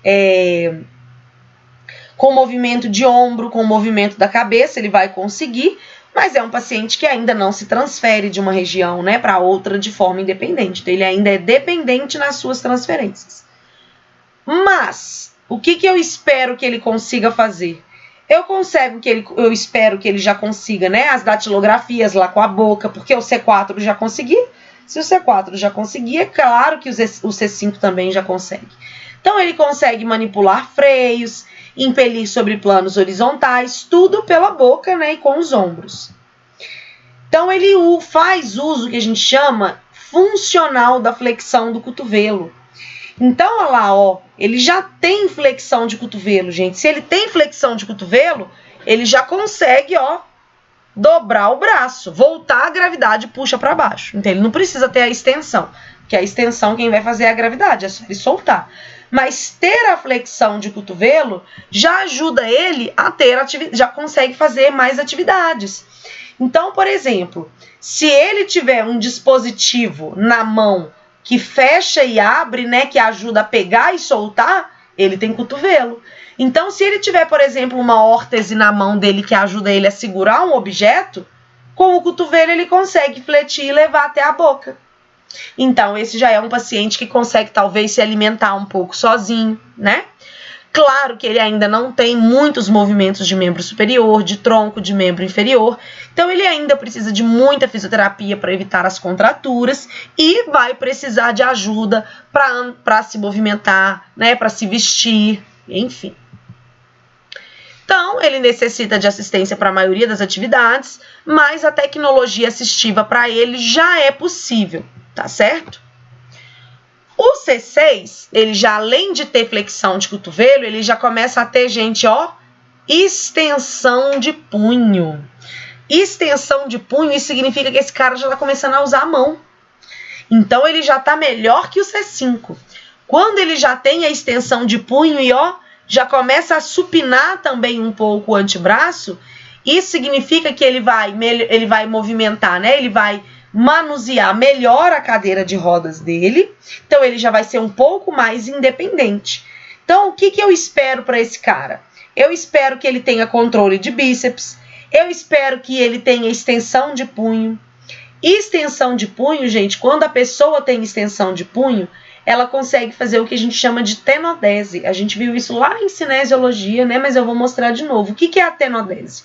com movimento de ombro, com movimento da cabeça, ele vai conseguir, mas é um paciente que ainda não se transfere de uma região, né, para outra de forma independente. Então, ele ainda é dependente nas suas transferências. Mas o que eu espero que ele consiga fazer? Eu espero que ele já consiga, né, as datilografias lá com a boca, porque o C4 já conseguiu. Se o C4 já conseguir, é claro que o C5 também já consegue. Então, ele consegue manipular freios, impelir sobre planos horizontais, tudo pela boca, né, e com os ombros. Então, ele faz uso que a gente chama funcional da flexão do cotovelo. Então, olha lá, ó, ele já tem flexão de cotovelo, gente. Se ele tem flexão de cotovelo, ele já consegue, ó, dobrar o braço, voltar a gravidade, puxa para baixo. Então, ele não precisa ter a extensão, porque a extensão quem vai fazer é a gravidade, é só ele soltar. Mas ter a flexão de cotovelo já ajuda ele a ter já consegue fazer mais atividades. Então, por exemplo, se ele tiver um dispositivo na mão que fecha e abre, né, que ajuda a pegar e soltar, ele tem cotovelo. Então, se ele tiver, por exemplo, uma órtese na mão dele que ajuda ele a segurar um objeto, com o cotovelo ele consegue fletir e levar até a boca. Então, esse já é um paciente que consegue talvez se alimentar um pouco sozinho, né? Claro que ele ainda não tem muitos movimentos de membro superior, de tronco, de membro inferior. Então, ele ainda precisa de muita fisioterapia para evitar as contraturas e vai precisar de ajuda para se movimentar, né? Para se vestir, enfim. Então, ele necessita de assistência para a maioria das atividades, mas a tecnologia assistiva para ele já é possível, tá certo? O C6, ele já além de ter flexão de cotovelo, ele já começa a ter, gente, ó, extensão de punho. Extensão de punho, isso significa que esse cara já está começando a usar a mão. Então, ele já está melhor que o C5. Quando ele já tem a extensão de punho e, ó, já começa a supinar também um pouco o antebraço, isso significa que ele vai movimentar, né? Ele vai manusear melhor a cadeira de rodas dele, então ele já vai ser um pouco mais independente. Então, o que eu espero para esse cara? Eu espero que ele tenha controle de bíceps, eu espero que ele tenha extensão de punho. Extensão de punho, gente, quando a pessoa tem extensão de punho, ela consegue fazer o que a gente chama de tenodese. A gente viu isso lá em cinesiologia, né? Mas eu vou mostrar de novo. O que é a tenodese?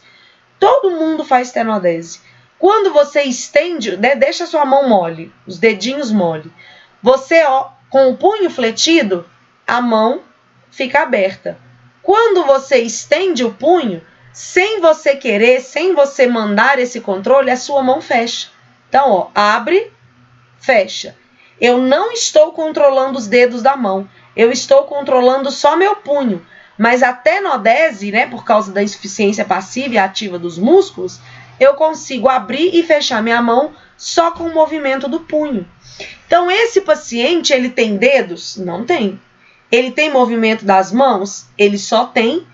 Todo mundo faz tenodese. Quando você estende, né, deixa a sua mão mole, os dedinhos mole. Você, ó, com o punho fletido, a mão fica aberta. Quando você estende o punho, sem você querer, sem você mandar esse controle, a sua mão fecha. Então, ó, abre, fecha. Eu não estou controlando os dedos da mão, eu estou controlando só meu punho. Mas a tenodese, né, por causa da insuficiência passiva e ativa dos músculos, eu consigo abrir e fechar minha mão só com o movimento do punho. Então, esse paciente, ele tem dedos? Não tem. Ele tem movimento das mãos? Ele só tem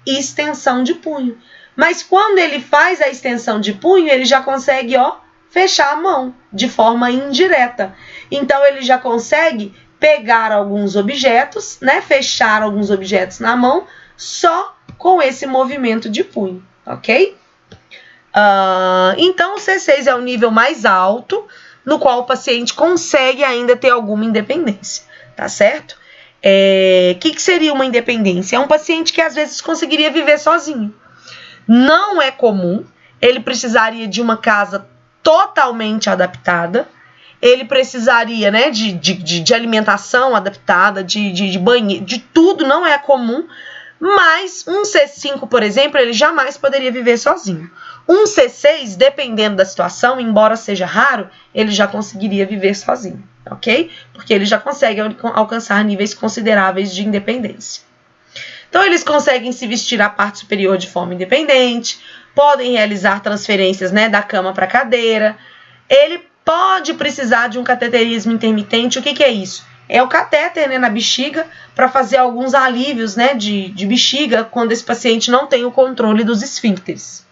extensão de punho. Mas quando ele faz a extensão de punho, ele já consegue, ó, fechar a mão de forma indireta. Então, ele já consegue pegar alguns objetos, né, fechar alguns objetos na mão só com esse movimento de punho, ok? Então, o C6 é o nível mais alto, no qual o paciente consegue ainda ter alguma independência, tá certo? Que seria uma independência? É um paciente que às vezes conseguiria viver sozinho. Não é comum, ele precisaria de uma casa totalmente adaptada, ele precisaria, né, de alimentação adaptada, de banheiro, de tudo, não é comum, mas um C5, por exemplo, ele jamais poderia viver sozinho. Um C6, dependendo da situação, embora seja raro, ele já conseguiria viver sozinho, ok? Porque ele já consegue alcançar níveis consideráveis de independência. Então, eles conseguem se vestir a parte superior de forma independente, podem realizar transferências, né, da cama para a cadeira. Ele pode precisar de um cateterismo intermitente. O que é isso? É o catéter, né, na bexiga para fazer alguns alívios, né, de bexiga quando esse paciente não tem o controle dos esfíncteres.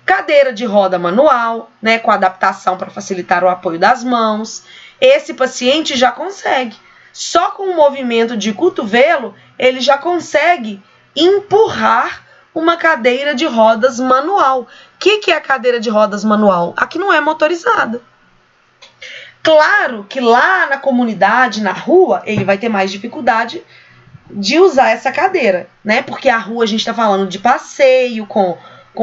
Cadeira de roda manual, né, com adaptação para facilitar o apoio das mãos. Esse paciente já consegue. Só com o movimento de cotovelo, ele já consegue empurrar uma cadeira de rodas manual. O que é a cadeira de rodas manual? A que não é motorizada. Claro que lá na comunidade, na rua, ele vai ter mais dificuldade de usar essa cadeira, né? Porque a rua a gente está falando de passeio, com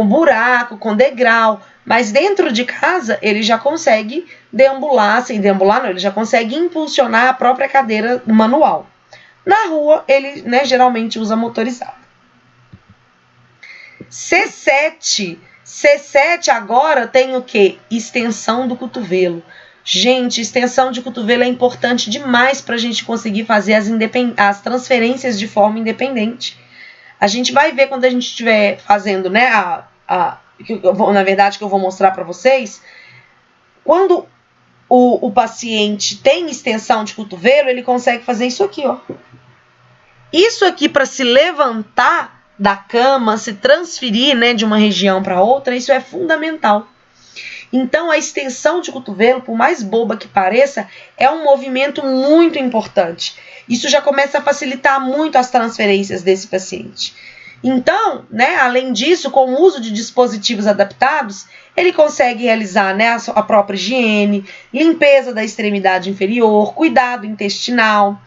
buraco, com degrau, mas dentro de casa ele já consegue deambular, sem deambular não, ele já consegue impulsionar a própria cadeira manual. Na rua ele, né, geralmente usa motorizado. C7 agora tem o quê? Extensão do cotovelo. Gente, extensão de cotovelo é importante demais para a gente conseguir fazer as transferências de forma independente. A gente vai ver quando a gente estiver fazendo, né, na verdade, que eu vou mostrar para vocês, quando o paciente tem extensão de cotovelo, ele consegue fazer isso aqui, ó. Isso aqui para se levantar da cama, se transferir, né, de uma região para outra, isso é fundamental. Então, a extensão de cotovelo, por mais boba que pareça, é um movimento muito importante. Isso já começa a facilitar muito as transferências desse paciente. Então, né, além disso, com o uso de dispositivos adaptados, ele consegue realizar, né, a própria higiene, limpeza da extremidade inferior, cuidado intestinal.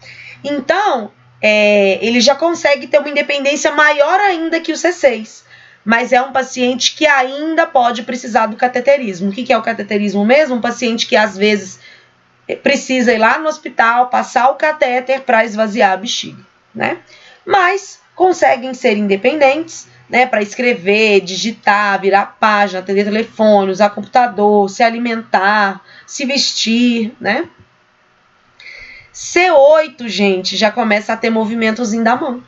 Então, ele já consegue ter uma independência maior ainda que o C6. Mas é um paciente que ainda pode precisar do cateterismo. O que é o cateterismo mesmo? Um paciente que às vezes precisa ir lá no hospital, passar o catéter para esvaziar a bexiga, né? Mas conseguem ser independentes, né, para escrever, digitar, virar página, atender telefone, usar computador, se alimentar, se vestir, né? C8, gente, já começa a ter movimentozinho da mão.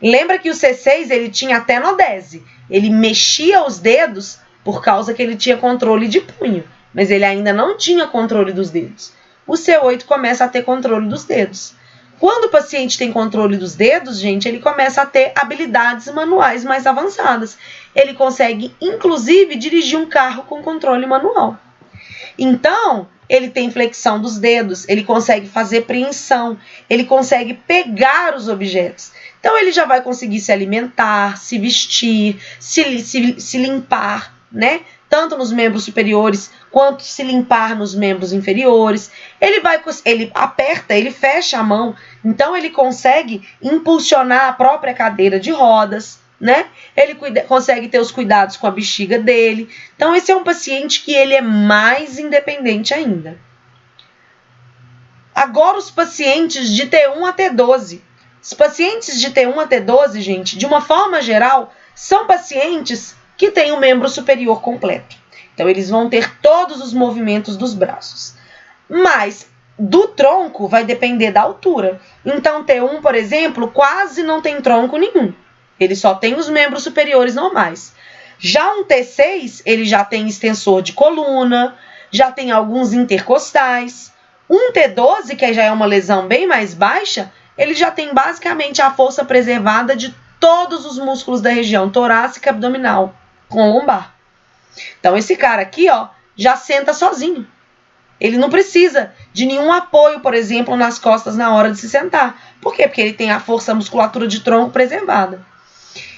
Lembra que o C6 ele tinha até nodese. Ele mexia os dedos por causa que ele tinha controle de punho, mas ele ainda não tinha controle dos dedos. O C8 começa a ter controle dos dedos. Quando o paciente tem controle dos dedos, gente, ele começa a ter habilidades manuais mais avançadas. Ele consegue, inclusive, dirigir um carro com controle manual. Então, ele tem flexão dos dedos, ele consegue fazer preensão, ele consegue pegar os objetos. Então, ele já vai conseguir se alimentar, se vestir, se limpar, né? Tanto nos membros superiores quanto se limpar nos membros inferiores. Ele aperta, ele fecha a mão, então ele consegue impulsionar a própria cadeira de rodas, né? Ele consegue ter os cuidados com a bexiga dele. Então, esse é um paciente que ele é mais independente ainda. Agora, os pacientes de T1 a T12. Os pacientes de T1 a T12, gente, de uma forma geral, são pacientes que têm o membro superior completo. Então, eles vão ter todos os movimentos dos braços. Mas do tronco vai depender da altura. Então, T1, por exemplo, quase não tem tronco nenhum. Ele só tem os membros superiores normais. Já um T6, ele já tem extensor de coluna, já tem alguns intercostais. Um T12, que já é uma lesão bem mais baixa, ele já tem basicamente a força preservada de todos os músculos da região torácica e abdominal, com lombar. Então, esse cara aqui, ó, já senta sozinho. Ele não precisa de nenhum apoio, por exemplo, nas costas na hora de se sentar. Por quê? Porque ele tem a musculatura de tronco preservada.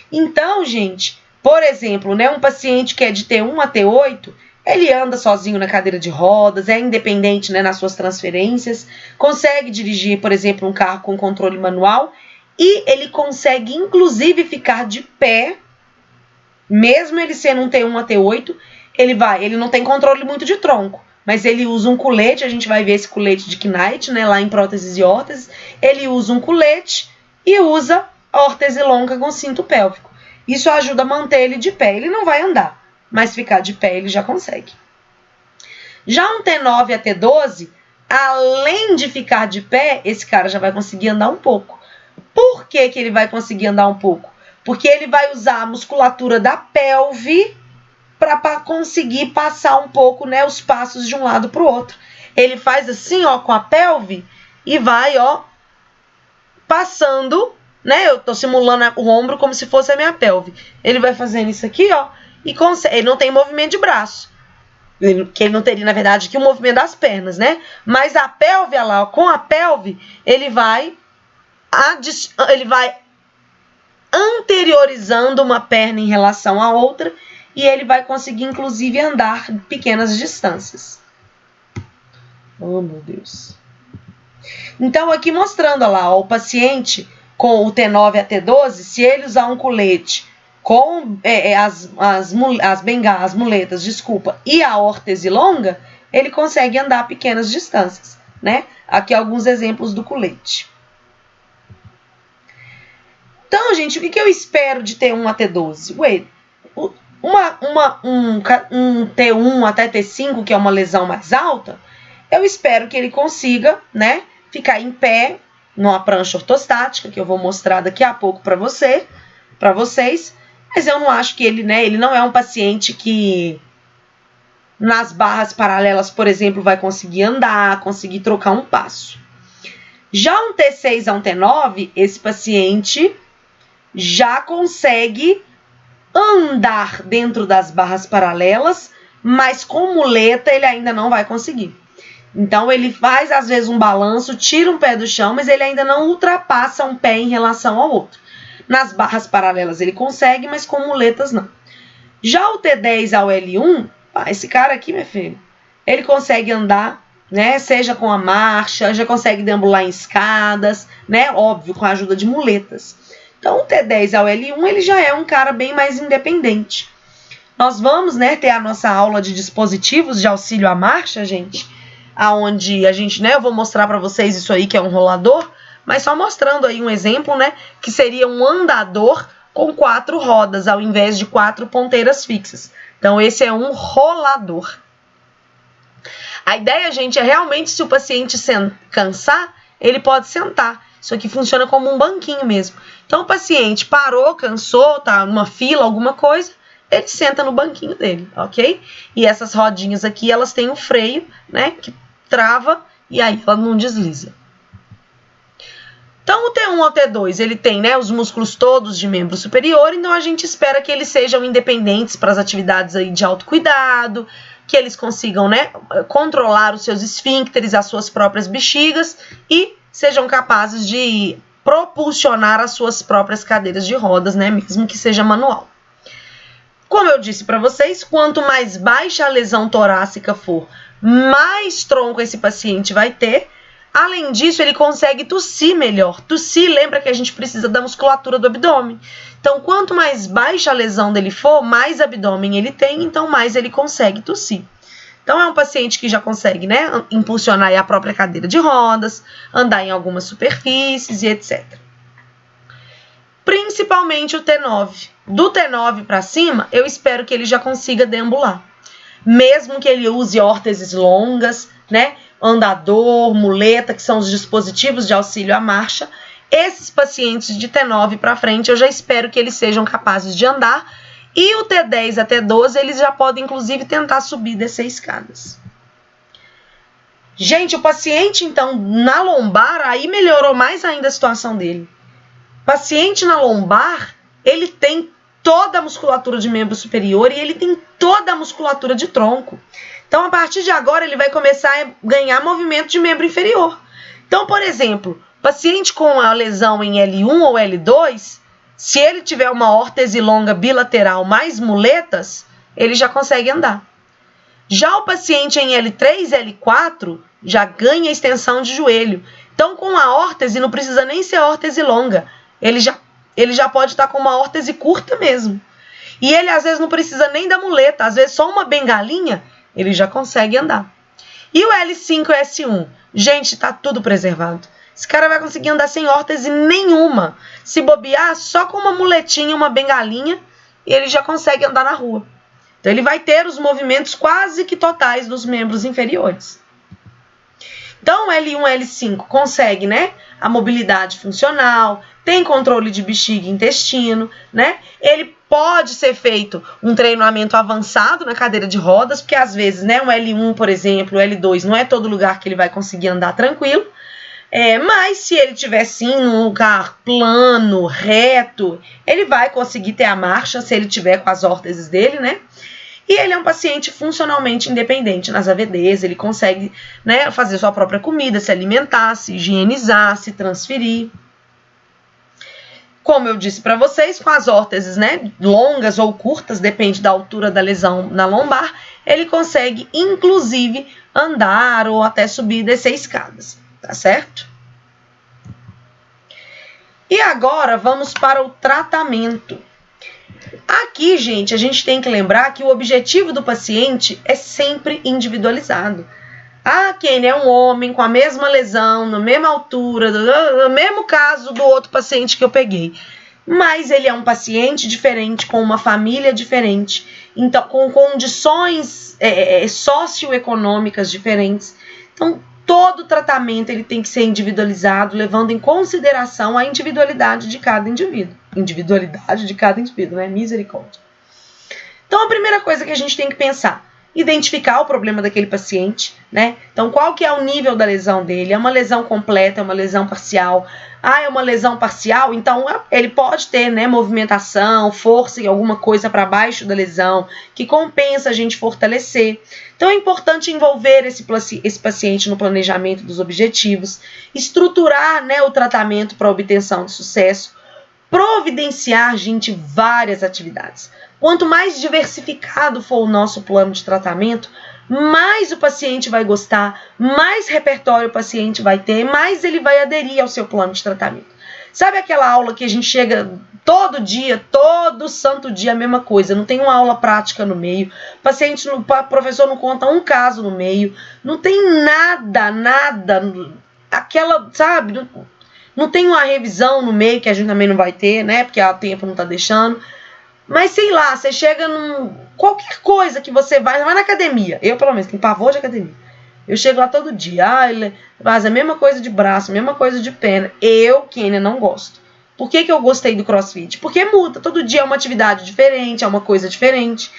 Então, gente, por exemplo, né, um paciente que é de T1 a T8, ele anda sozinho na cadeira de rodas, é independente, né, nas suas transferências, consegue dirigir, por exemplo, um carro com controle manual e ele consegue, inclusive, ficar de pé, mesmo ele sendo um T1 a T8, ele não tem controle muito de tronco, mas ele usa um colete, a gente vai ver esse colete de Knight, né, lá em próteses e órteses, ele usa um colete e usa órtese longa com cinto pélvico. Isso ajuda a manter ele de pé. Ele não vai andar, mas ficar de pé ele já consegue. Já um T9 a T12, além de ficar de pé, esse cara já vai conseguir andar um pouco. Por que ele vai conseguir andar um pouco? Porque ele vai usar a musculatura da pelve para conseguir passar um pouco, né, os passos de um lado para o outro. Ele faz assim, ó, com a pelve e vai, ó, passando, né? Eu tô simulando o ombro como se fosse a minha pelve. Ele vai fazendo isso aqui, ó, e consegue. Ele não tem movimento de braço. Que ele não teria, na verdade, que o movimento das pernas, né? Mas a pelve, olha lá, ó, com a pelve, ele vai anteriorizando uma perna em relação à outra e ele vai conseguir, inclusive, andar pequenas distâncias. Oh, meu Deus. Então, aqui mostrando, olha lá, ó, o paciente com o T9 a T12, se ele usar um colete com as muletas, e a órtese longa, ele consegue andar pequenas distâncias, né? Aqui alguns exemplos do colete. Então, gente, o que eu espero de T1 a T12? Um T1 até T5, que é uma lesão mais alta, eu espero que ele consiga, né, ficar em pé numa prancha ortostática, que eu vou mostrar daqui a pouco para vocês, mas eu não acho que ele, né, ele não é um paciente que nas barras paralelas, por exemplo, vai conseguir andar, conseguir trocar um passo. Já um T6 a um T9, esse paciente já consegue andar dentro das barras paralelas, mas com muleta ele ainda não vai conseguir. Então, ele faz, às vezes, um balanço, tira um pé do chão, mas ele ainda não ultrapassa um pé em relação ao outro. Nas barras paralelas ele consegue, mas com muletas não. Já o T10 ao L1, esse cara aqui, meu filho, ele consegue andar, né, seja com a marcha, já consegue deambular em escadas, né, óbvio, com a ajuda de muletas. Então, o T10 ao L1, ele já é um cara bem mais independente. Nós vamos, né, ter a nossa aula de dispositivos de auxílio à marcha, gente, aonde a gente, né, eu vou mostrar para vocês isso aí que é um rolador, mas só mostrando aí um exemplo, né, que seria um andador com 4 rodas, ao invés de 4 ponteiras fixas. Então, esse é um rolador. A ideia, gente, é realmente, se o paciente cansar, ele pode sentar. Isso aqui funciona como um banquinho mesmo. Então, o paciente parou, cansou, tá numa fila, alguma coisa, ele senta no banquinho dele, ok? E essas rodinhas aqui, elas têm um freio, né, que trava e aí ela não desliza. Então, o T1 ao T2, ele tem, né, os músculos todos de membro superior, então a gente espera que eles sejam independentes para as atividades aí de autocuidado, que eles consigam, né, controlar os seus esfíncteres, as suas próprias bexigas e sejam capazes de propulsionar as suas próprias cadeiras de rodas, né, mesmo que seja manual. Como eu disse para vocês, quanto mais baixa a lesão torácica for, mais tronco esse paciente vai ter. Além disso, ele consegue tossir melhor. Tossir, lembra que a gente precisa da musculatura do abdômen. Então, quanto mais baixa a lesão dele for, mais abdômen ele tem, então mais ele consegue tossir. Então, é um paciente que já consegue, né, impulsionar a própria cadeira de rodas, andar em algumas superfícies e etc. Principalmente o T9. Do T9 para cima, eu espero que ele já consiga deambular. Mesmo que ele use órteses longas, né, andador, muleta, que são os dispositivos de auxílio à marcha, esses pacientes de T9 para frente, eu já espero que eles sejam capazes de andar. E o T10 a T12, eles já podem, inclusive, tentar subir e descer escadas. Gente, o paciente, então, na lombar, aí melhorou mais ainda a situação dele. Paciente na lombar, ele tem toda a musculatura de membro superior e ele tem toda a musculatura de tronco. Então, a partir de agora, ele vai começar a ganhar movimento de membro inferior. Então, por exemplo, paciente com a lesão em L1 ou L2, se ele tiver uma órtese longa bilateral mais muletas, ele já consegue andar. Já o paciente em L3, L4, já ganha extensão de joelho. Então, com a órtese, não precisa nem ser órtese longa. Ele já pode estar com uma órtese curta mesmo. E ele, às vezes, não precisa nem da muleta. Às vezes, só uma bengalinha, ele já consegue andar. E o L5 e S1? Gente, tá tudo preservado. Esse cara vai conseguir andar sem órtese nenhuma. Se bobear, só com uma muletinha, uma bengalinha, ele já consegue andar na rua. Então, ele vai ter os movimentos quase que totais dos membros inferiores. Então, L1 e L5 consegue, né, a mobilidade funcional, tem controle de bexiga e intestino, né? Ele pode ser feito um treinamento avançado na cadeira de rodas, porque às vezes, né, um L1, por exemplo, o L2, não é todo lugar que ele vai conseguir andar tranquilo. Mas se ele estiver sim num lugar plano, reto, ele vai conseguir ter a marcha se ele tiver com as órteses dele, né? E ele é um paciente funcionalmente independente nas AVDs, ele consegue, né, fazer sua própria comida, se alimentar, se higienizar, se transferir. Como eu disse para vocês, com as órteses, né, longas ou curtas, depende da altura da lesão na lombar, ele consegue, inclusive, andar ou até subir e descer escadas, tá certo? E agora vamos para o tratamento. Aqui, gente, a gente tem que lembrar que o objetivo do paciente é sempre individualizado. Quem é um homem com a mesma lesão, na mesma altura, no mesmo caso do outro paciente que eu peguei. Mas ele é um paciente diferente, com uma família diferente, então com condições socioeconômicas diferentes. Então, todo tratamento ele tem que ser individualizado, levando em consideração a individualidade de cada indivíduo. Né? Misericórdia. Então, a primeira coisa que a gente tem que pensar, identificar o problema daquele paciente, né? Então, qual que é o nível da lesão dele? É uma lesão completa, é uma lesão parcial? É uma lesão parcial? Então, ele pode ter, né, movimentação, força em alguma coisa para baixo da lesão, que compensa a gente fortalecer. Então, é importante envolver esse paciente no planejamento dos objetivos, estruturar, né, o tratamento para obtenção de sucesso, providenciar, gente, várias atividades. Quanto mais diversificado for o nosso plano de tratamento, mais o paciente vai gostar, mais repertório o paciente vai ter, mais ele vai aderir ao seu plano de tratamento. Sabe aquela aula que a gente chega todo dia, todo santo dia a mesma coisa, não tem uma aula prática no meio, o professor não conta um caso no meio, não tem nada, aquela, sabe, não tem uma revisão no meio, que a gente também não vai ter, né, porque o tempo não tá deixando. Mas sei lá, você chega qualquer coisa que você vai na academia. Eu, pelo menos, tenho pavor de academia. Eu chego lá todo dia. Ele faz a mesma coisa de braço, a mesma coisa de perna. Eu, Kênia, não gosto. Por que eu gostei do CrossFit? Porque muda. Todo dia é uma atividade diferente, é uma coisa diferente.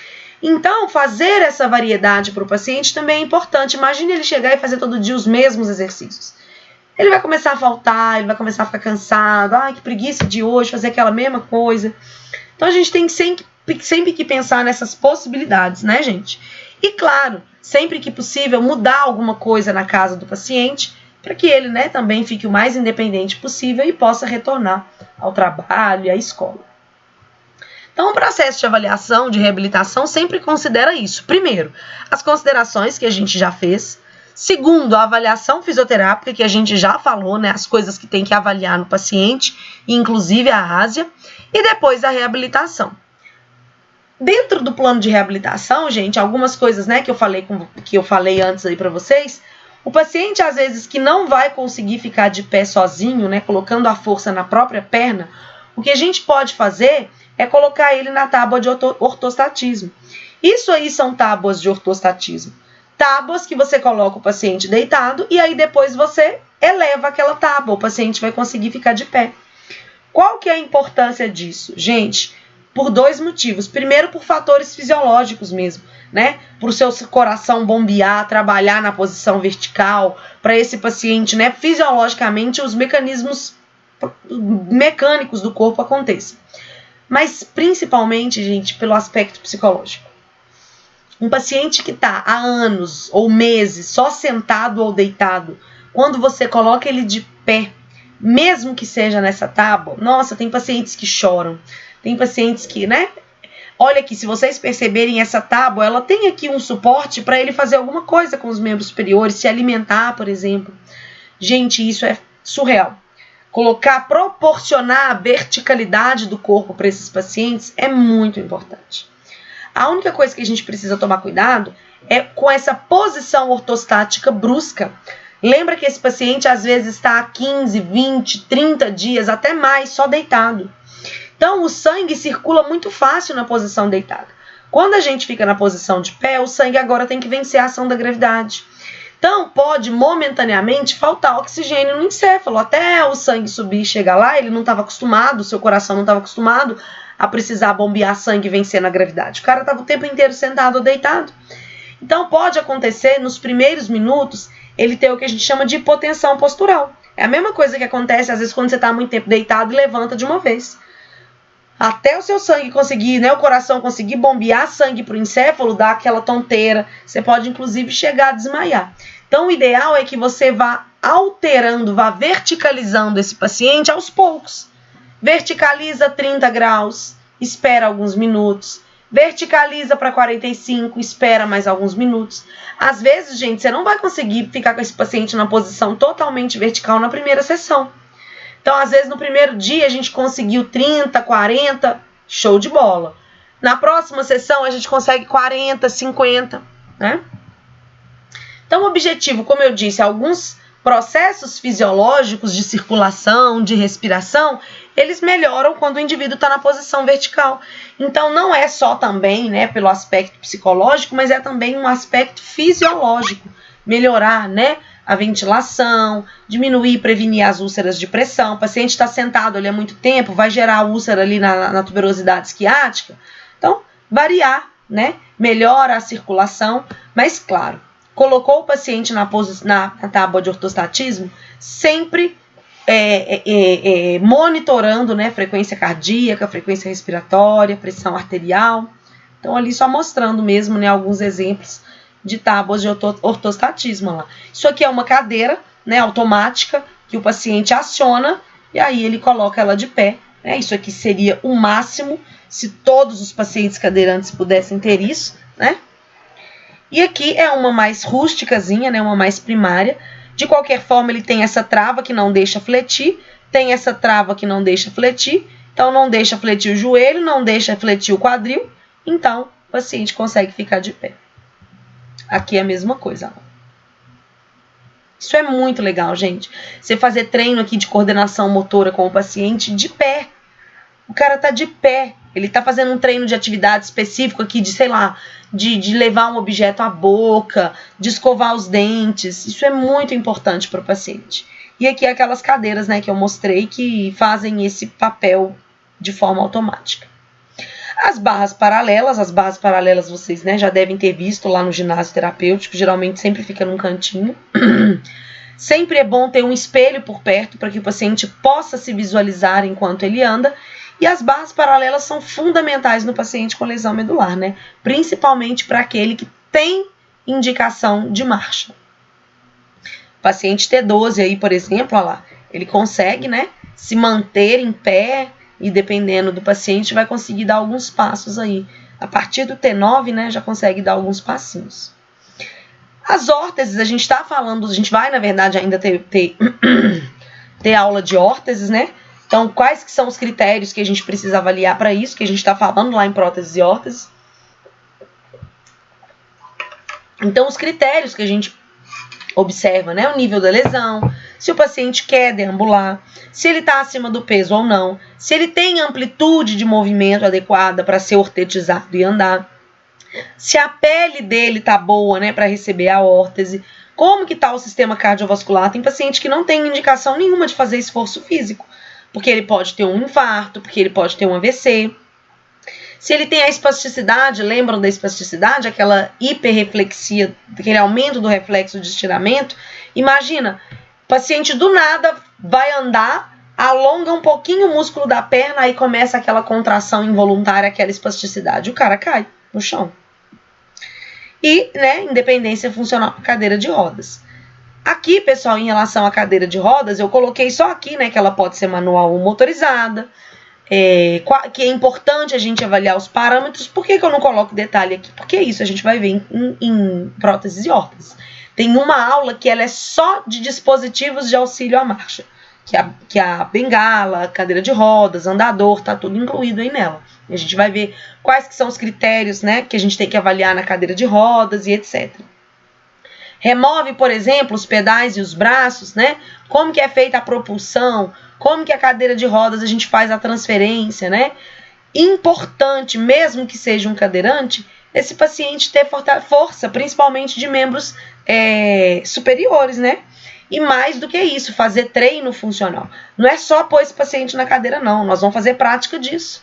Então, fazer essa variedade para o paciente também é importante. Imagine ele chegar e fazer todo dia os mesmos exercícios. Ele vai começar a faltar, ele vai começar a ficar cansado. Ai, que preguiça de hoje, fazer aquela mesma coisa. Então, a gente tem sempre que pensar nessas possibilidades, né, gente? E, claro, sempre que possível, mudar alguma coisa na casa do paciente para que ele, né, também fique o mais independente possível e possa retornar ao trabalho e à escola. Então, o processo de avaliação, de reabilitação, sempre considera isso. Primeiro, as considerações que a gente já fez. Segundo, a avaliação fisioterápica, que a gente já falou, né, as coisas que tem que avaliar no paciente, inclusive a ásia. E depois a reabilitação. Dentro do plano de reabilitação, gente, algumas coisas, né, que eu falei antes aí para vocês, o paciente, às vezes, que não vai conseguir ficar de pé sozinho, né, colocando a força na própria perna, o que a gente pode fazer é colocar ele na tábua de ortostatismo. Isso aí são tábuas de ortostatismo. Tábuas que você coloca o paciente deitado e aí depois você eleva aquela tábua, o paciente vai conseguir ficar de pé. Qual que é a importância disso? Gente, por dois motivos. Primeiro, por fatores fisiológicos mesmo, né? Para o seu coração bombear, trabalhar na posição vertical, para esse paciente, né? Fisiologicamente, os mecanismos mecânicos do corpo aconteçam. Mas, principalmente, gente, pelo aspecto psicológico. Um paciente que está há anos ou meses só sentado ou deitado, quando você coloca ele de pé, mesmo que seja nessa tábua, nossa, tem pacientes que choram, tem pacientes que, né? Olha aqui, se vocês perceberem essa tábua, ela tem aqui um suporte para ele fazer alguma coisa com os membros superiores, se alimentar, por exemplo. Gente, isso é surreal. Proporcionar a verticalidade do corpo para esses pacientes é muito importante. A única coisa que a gente precisa tomar cuidado é com essa posição ortostática brusca. Lembra que esse paciente às vezes está há 15, 20, 30 dias, até mais, só deitado. Então, o sangue circula muito fácil na posição deitada. Quando a gente fica na posição de pé, o sangue agora tem que vencer a ação da gravidade. Então, pode momentaneamente faltar oxigênio no encéfalo. Até o sangue subir e chegar lá, ele não estava acostumado, o seu coração não estava acostumado a precisar bombear sangue e vencer na gravidade. O cara estava o tempo inteiro sentado ou deitado. Então, pode acontecer, nos primeiros minutos, ele ter o que a gente chama de hipotensão postural. É a mesma coisa que acontece, às vezes, quando você está muito tempo deitado e levanta de uma vez. Até o seu sangue conseguir, né, o coração conseguir bombear sangue para o encéfalo, dar aquela tonteira. Você pode, inclusive, chegar a desmaiar. Então, o ideal é que você vá alterando, vá verticalizando esse paciente aos poucos. Verticaliza 30 graus, espera alguns minutos. Verticaliza para 45, espera mais alguns minutos. Às vezes, gente, você não vai conseguir ficar com esse paciente na posição totalmente vertical na primeira sessão. Então, às vezes, no primeiro dia, a gente conseguiu 30, 40, show de bola. Na próxima sessão, a gente consegue 40, 50, né? Então, o objetivo, como eu disse, alguns processos fisiológicos de circulação, de respiração, eles melhoram quando o indivíduo está na posição vertical. Então, não é só também, né, pelo aspecto psicológico, mas é também um aspecto fisiológico. Melhorar, né, a ventilação, diminuir e prevenir as úlceras de pressão. O paciente está sentado ali há muito tempo, vai gerar úlcera ali na tuberosidade esquiática. Então, variar, né, melhora a circulação, mas claro, colocou o paciente na tábua de ortostatismo, sempre monitorando, né, frequência cardíaca, frequência respiratória, pressão arterial. Então, ali só mostrando mesmo, né, alguns exemplos de tábuas de ortostatismo lá. Isso aqui é uma cadeira, né, automática, que o paciente aciona e aí ele coloca ela de pé Isso aqui seria o máximo se todos os pacientes cadeirantes pudessem ter isso, né? E aqui é uma mais rústicazinha, né? Uma mais primária. De qualquer forma, ele tem essa trava que não deixa fletir, tem essa trava que não deixa fletir, então não deixa fletir o joelho, não deixa fletir o quadril, então o paciente consegue ficar de pé. Aqui é a mesma coisa. Isso é muito legal, gente. Você fazer treino aqui de coordenação motora com o paciente de pé. O cara tá de pé, ele tá fazendo um treino de atividade específico aqui de, sei lá, de levar um objeto à boca, de escovar os dentes. Isso é muito importante para o paciente. E aqui aquelas cadeiras, né, que eu mostrei que fazem esse papel de forma automática. As barras paralelas vocês, né, já devem ter visto lá no ginásio terapêutico, geralmente sempre fica num cantinho. Sempre é bom ter um espelho por perto para que o paciente possa se visualizar enquanto ele anda. E as barras paralelas são fundamentais no paciente com lesão medular, né? Principalmente para aquele que tem indicação de marcha. O paciente T12 aí, por exemplo, olha lá, ele consegue, né, se manter em pé e dependendo do paciente vai conseguir dar alguns passos aí. A partir do T9, né, já consegue dar alguns passinhos. As órteses, a gente vai, na verdade, ainda ter aula de órteses, né? Então, quais que são os critérios que a gente precisa avaliar para isso, que a gente está falando lá em próteses e órteses. Então, os critérios que a gente observa, né? O nível da lesão, se o paciente quer deambular, se ele está acima do peso ou não, se ele tem amplitude de movimento adequada para ser ortetizado e andar, se a pele dele está boa, né, para receber a órtese, como que está o sistema cardiovascular. Tem paciente que não tem indicação nenhuma de fazer esforço físico, porque ele pode ter um infarto, porque ele pode ter um AVC. Se ele tem a espasticidade, lembram da espasticidade? Aquela hiperreflexia, aquele aumento do reflexo de estiramento. Imagina, o paciente do nada vai andar, alonga um pouquinho o músculo da perna, aí começa aquela contração involuntária, aquela espasticidade. O cara cai no chão. E, né, independência funcional para cadeira de rodas. Aqui, pessoal, em relação à cadeira de rodas, eu coloquei só aqui, né, que ela pode ser manual ou motorizada, que é importante a gente avaliar os parâmetros. Por que eu não coloco detalhe aqui? Porque isso a gente vai ver em próteses e órteses. Tem uma aula que ela é só de dispositivos de auxílio à marcha, que a bengala, cadeira de rodas, andador, tá tudo incluído aí nela. E a gente vai ver quais que são os critérios, né, que a gente tem que avaliar na cadeira de rodas e etc. Remove, por exemplo, os pedais e os braços, né? Como que é feita a propulsão, como que a cadeira de rodas a gente faz a transferência, né? Importante, mesmo que seja um cadeirante, esse paciente ter força, principalmente de membros superiores, né? E mais do que isso, fazer treino funcional. Não é só pôr esse paciente na cadeira, não. Nós vamos fazer prática disso.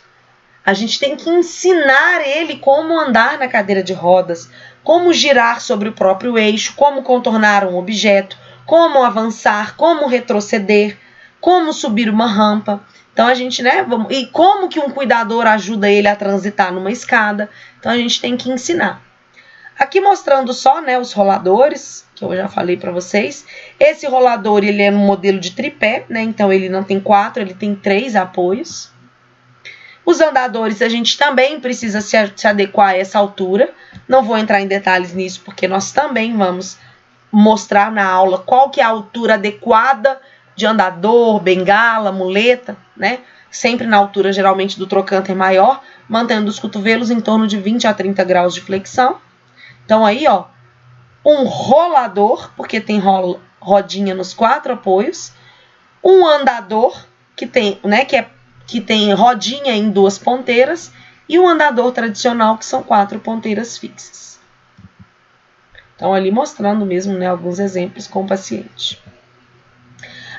A gente tem que ensinar ele como andar na cadeira de rodas, como girar sobre o próprio eixo, como contornar um objeto, como avançar, como retroceder, como subir uma rampa. Então a gente, né, e como que um cuidador ajuda ele a transitar numa escada. Então a gente tem que ensinar. Aqui mostrando só, né, os roladores, que eu já falei para vocês. Esse rolador, ele é no modelo de tripé, né, então ele não tem 4, ele tem 3 apoios. Os andadores, a gente também precisa se adequar a essa altura. Não vou entrar em detalhes nisso, porque nós também vamos mostrar na aula qual que é a altura adequada de andador, bengala, muleta, né? Sempre na altura, geralmente, do trocânter maior, mantendo os cotovelos em torno de 20 a 30 graus de flexão. Então, aí, ó, um rolador, porque tem rodinha nos 4 apoios. Um andador, que tem, né, que tem rodinha em 2 ponteiras, e um andador tradicional, que são 4 ponteiras fixas. Então, ali mostrando mesmo, né, alguns exemplos com o paciente.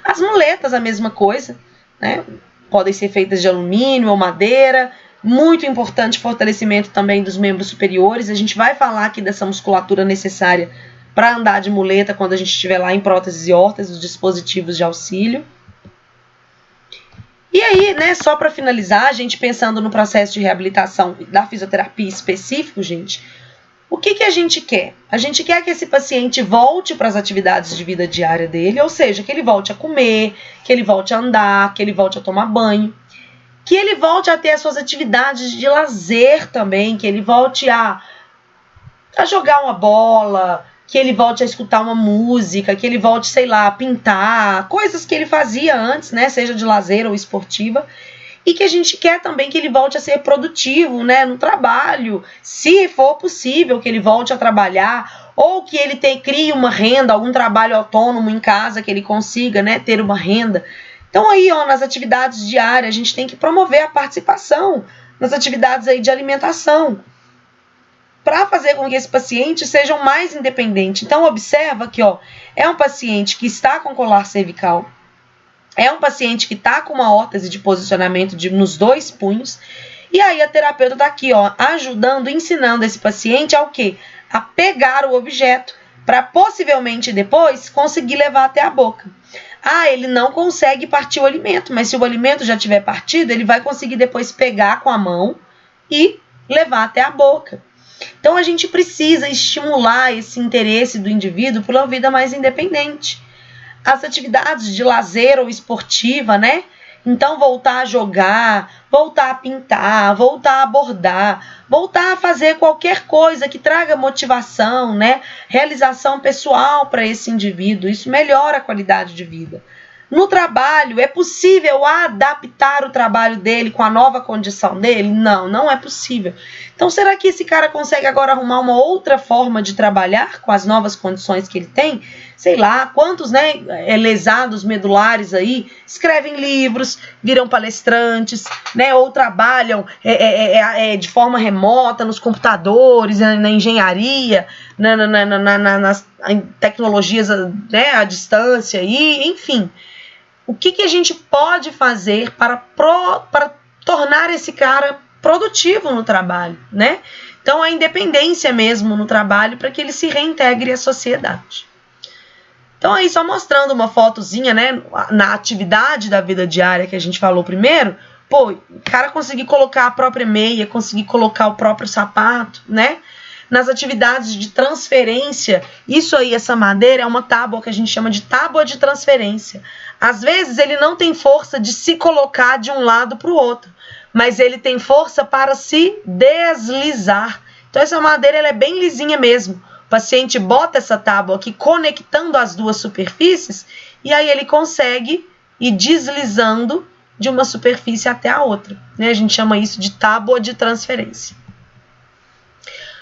As muletas, a mesma coisa, né? Podem ser feitas de alumínio ou madeira. Muito importante fortalecimento também dos membros superiores. A gente vai falar aqui dessa musculatura necessária para andar de muleta quando a gente estiver lá em próteses e órteses, os dispositivos de auxílio. E aí, né, só para finalizar, a gente pensando no processo de reabilitação da fisioterapia específico, gente, o que a gente quer? A gente quer que esse paciente volte para as atividades de vida diária dele, ou seja, que ele volte a comer, que ele volte a andar, que ele volte a tomar banho. que ele volte a ter as suas atividades de lazer também, que ele volte a jogar uma bola, que ele volte a escutar uma música, que ele volte, sei lá, a pintar, coisas que ele fazia antes, né, seja de lazer ou esportiva, e que a gente quer também que ele volte a ser produtivo, né, no trabalho, se for possível que ele volte a trabalhar, ou que ele crie uma renda, algum trabalho autônomo em casa, que ele consiga, né, ter uma renda. Então aí, ó, nas atividades diárias, a gente tem que promover a participação nas atividades aí de alimentação, para fazer com que esse paciente seja mais independente. Então, observa que, ó, é um paciente que está com colar cervical, é um paciente que está com uma órtese de posicionamento nos 2 punhos, e aí a terapeuta está aqui, ó, ajudando, ensinando esse paciente ao quê? A pegar o objeto, para possivelmente depois conseguir levar até a boca. Ah, ele não consegue partir o alimento, mas se o alimento já tiver partido, ele vai conseguir depois pegar com a mão e levar até a boca. Então, a gente precisa estimular esse interesse do indivíduo por uma vida mais independente. As atividades de lazer ou esportiva, né? Então, voltar a jogar, voltar a pintar, voltar a bordar, voltar a fazer qualquer coisa que traga motivação, né? Realização pessoal para esse indivíduo. Isso melhora a qualidade de vida. No trabalho, é possível adaptar o trabalho dele com a nova condição dele? Não, não é possível. Então, será que esse cara consegue agora arrumar uma outra forma de trabalhar com as novas condições que ele tem? Sei lá, quantos, né, lesados medulares aí escrevem livros, viram palestrantes, né, ou trabalham de forma remota nos computadores, na engenharia, nas tecnologias, né, à distância, e, enfim. O que a gente pode fazer para tornar esse cara produtivo no trabalho, né? Então, a independência mesmo no trabalho para que ele se reintegre à sociedade. Então, aí só mostrando uma fotozinha, né, na atividade da vida diária que a gente falou primeiro, pô, o cara conseguir colocar a própria meia, conseguir colocar o próprio sapato, né? Nas atividades de transferência, isso aí, essa madeira é uma tábua que a gente chama de tábua de transferência. Às vezes ele não tem força de se colocar de um lado para o outro, mas ele tem força para se deslizar. Então essa madeira ela é bem lisinha mesmo. O paciente bota essa tábua aqui conectando as 2 superfícies e aí ele consegue ir deslizando de uma superfície até a outra, né? A gente chama isso de tábua de transferência.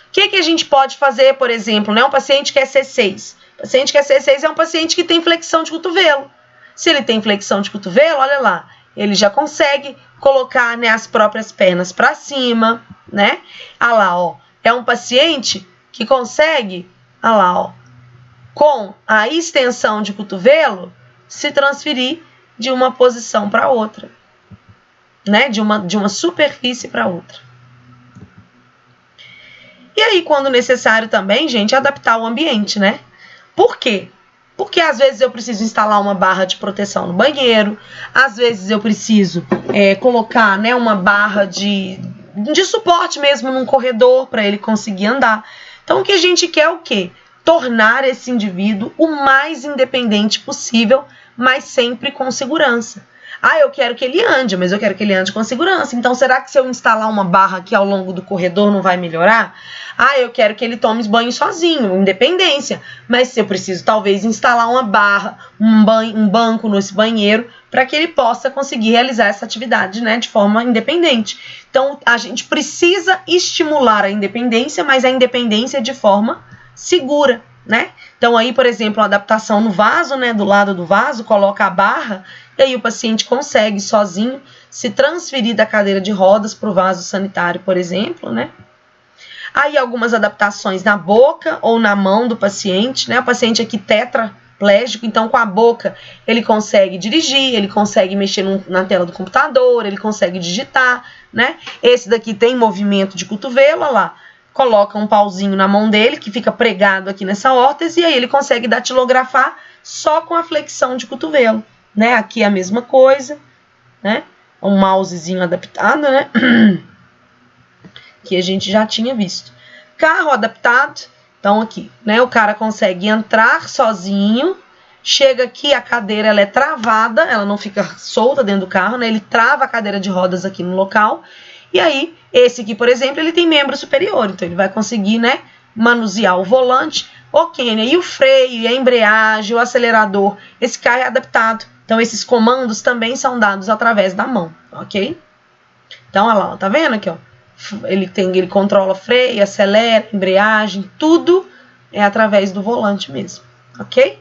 O que a gente pode fazer, por exemplo, né? Um paciente que é C6. O paciente que é C6 é um paciente que tem flexão de cotovelo. Se ele tem flexão de cotovelo, olha lá, ele já consegue colocar, né, as próprias pernas para cima, né? Olha lá, ó, é um paciente que consegue, olha lá, ó, com a extensão de cotovelo, se transferir de uma posição para outra, né? De uma superfície para outra. E aí, quando necessário também, gente, adaptar o ambiente, né? Por quê? Porque às vezes eu preciso instalar uma barra de proteção no banheiro, às vezes eu preciso colocar, né, uma barra de suporte mesmo num corredor para ele conseguir andar. Então, o que a gente quer é o quê? Tornar esse indivíduo o mais independente possível, mas sempre com segurança. Ah, eu quero que ele ande, mas eu quero que ele ande com segurança. Então, será que se eu instalar uma barra aqui ao longo do corredor não vai melhorar? Ah, eu quero que ele tome banho sozinho, independência. Mas se eu preciso, talvez, instalar uma barra, um banco nesse banheiro, para que ele possa conseguir realizar essa atividade, né, de forma independente. Então, a gente precisa estimular a independência, mas a independência de forma segura, né? Então, aí, por exemplo, a adaptação no vaso, né, do lado do vaso, coloca a barra, e aí o paciente consegue sozinho se transferir da cadeira de rodas para o vaso sanitário, por exemplo, né? Aí algumas adaptações na boca ou na mão do paciente, né? O paciente aqui tetraplégico, então com a boca ele consegue dirigir, ele consegue mexer na tela do computador, ele consegue digitar, né? Esse daqui tem movimento de cotovelo, olha lá. Coloca um pauzinho na mão dele, que fica pregado aqui nessa órtese, e aí ele consegue datilografar só com a flexão de cotovelo, né? Aqui é a mesma coisa, né? Um mousezinho adaptado, né? Que a gente já tinha visto. Carro adaptado, então aqui, né? O cara consegue entrar sozinho chega aqui, a cadeira ela é travada, ela não fica solta dentro do carro, né? Ele trava a cadeira de rodas aqui no local. E aí, esse aqui, por exemplo, ele tem membro superior, então ele vai conseguir, né, manusear o volante. Ok, né? E o freio, e a embreagem, o acelerador, esse carro é adaptado. Então, esses comandos também são dados através da mão, ok? Então, olha lá, ó, tá vendo aqui, ó? Ele controla freio, acelera, embreagem, tudo é através do volante mesmo, ok?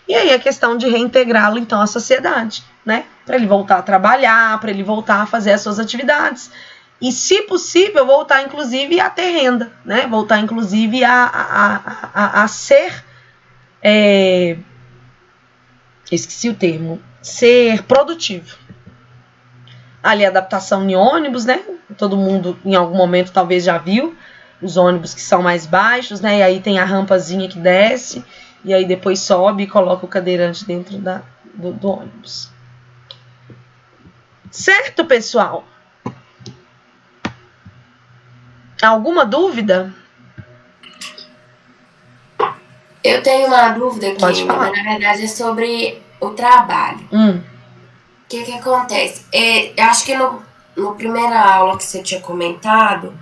E aí a questão de reintegrá-lo, então, à sociedade, né? Para ele voltar a trabalhar, para ele voltar a fazer as suas atividades. E, se possível, voltar, inclusive, a ter renda, né? Voltar, inclusive, a ser... esqueci o termo. Ser produtivo. Ali, adaptação em ônibus, né? Todo mundo, em algum momento, talvez já viu. Os ônibus que são mais baixos, né? E aí tem a rampazinha que desce. E aí depois sobe e coloca o cadeirante dentro do ônibus. Certo, pessoal? Alguma dúvida? Eu tenho uma dúvida Pode aqui, falar. mas na verdade é sobre o trabalho. O que acontece? Eu acho que no primeira aula que você tinha comentado,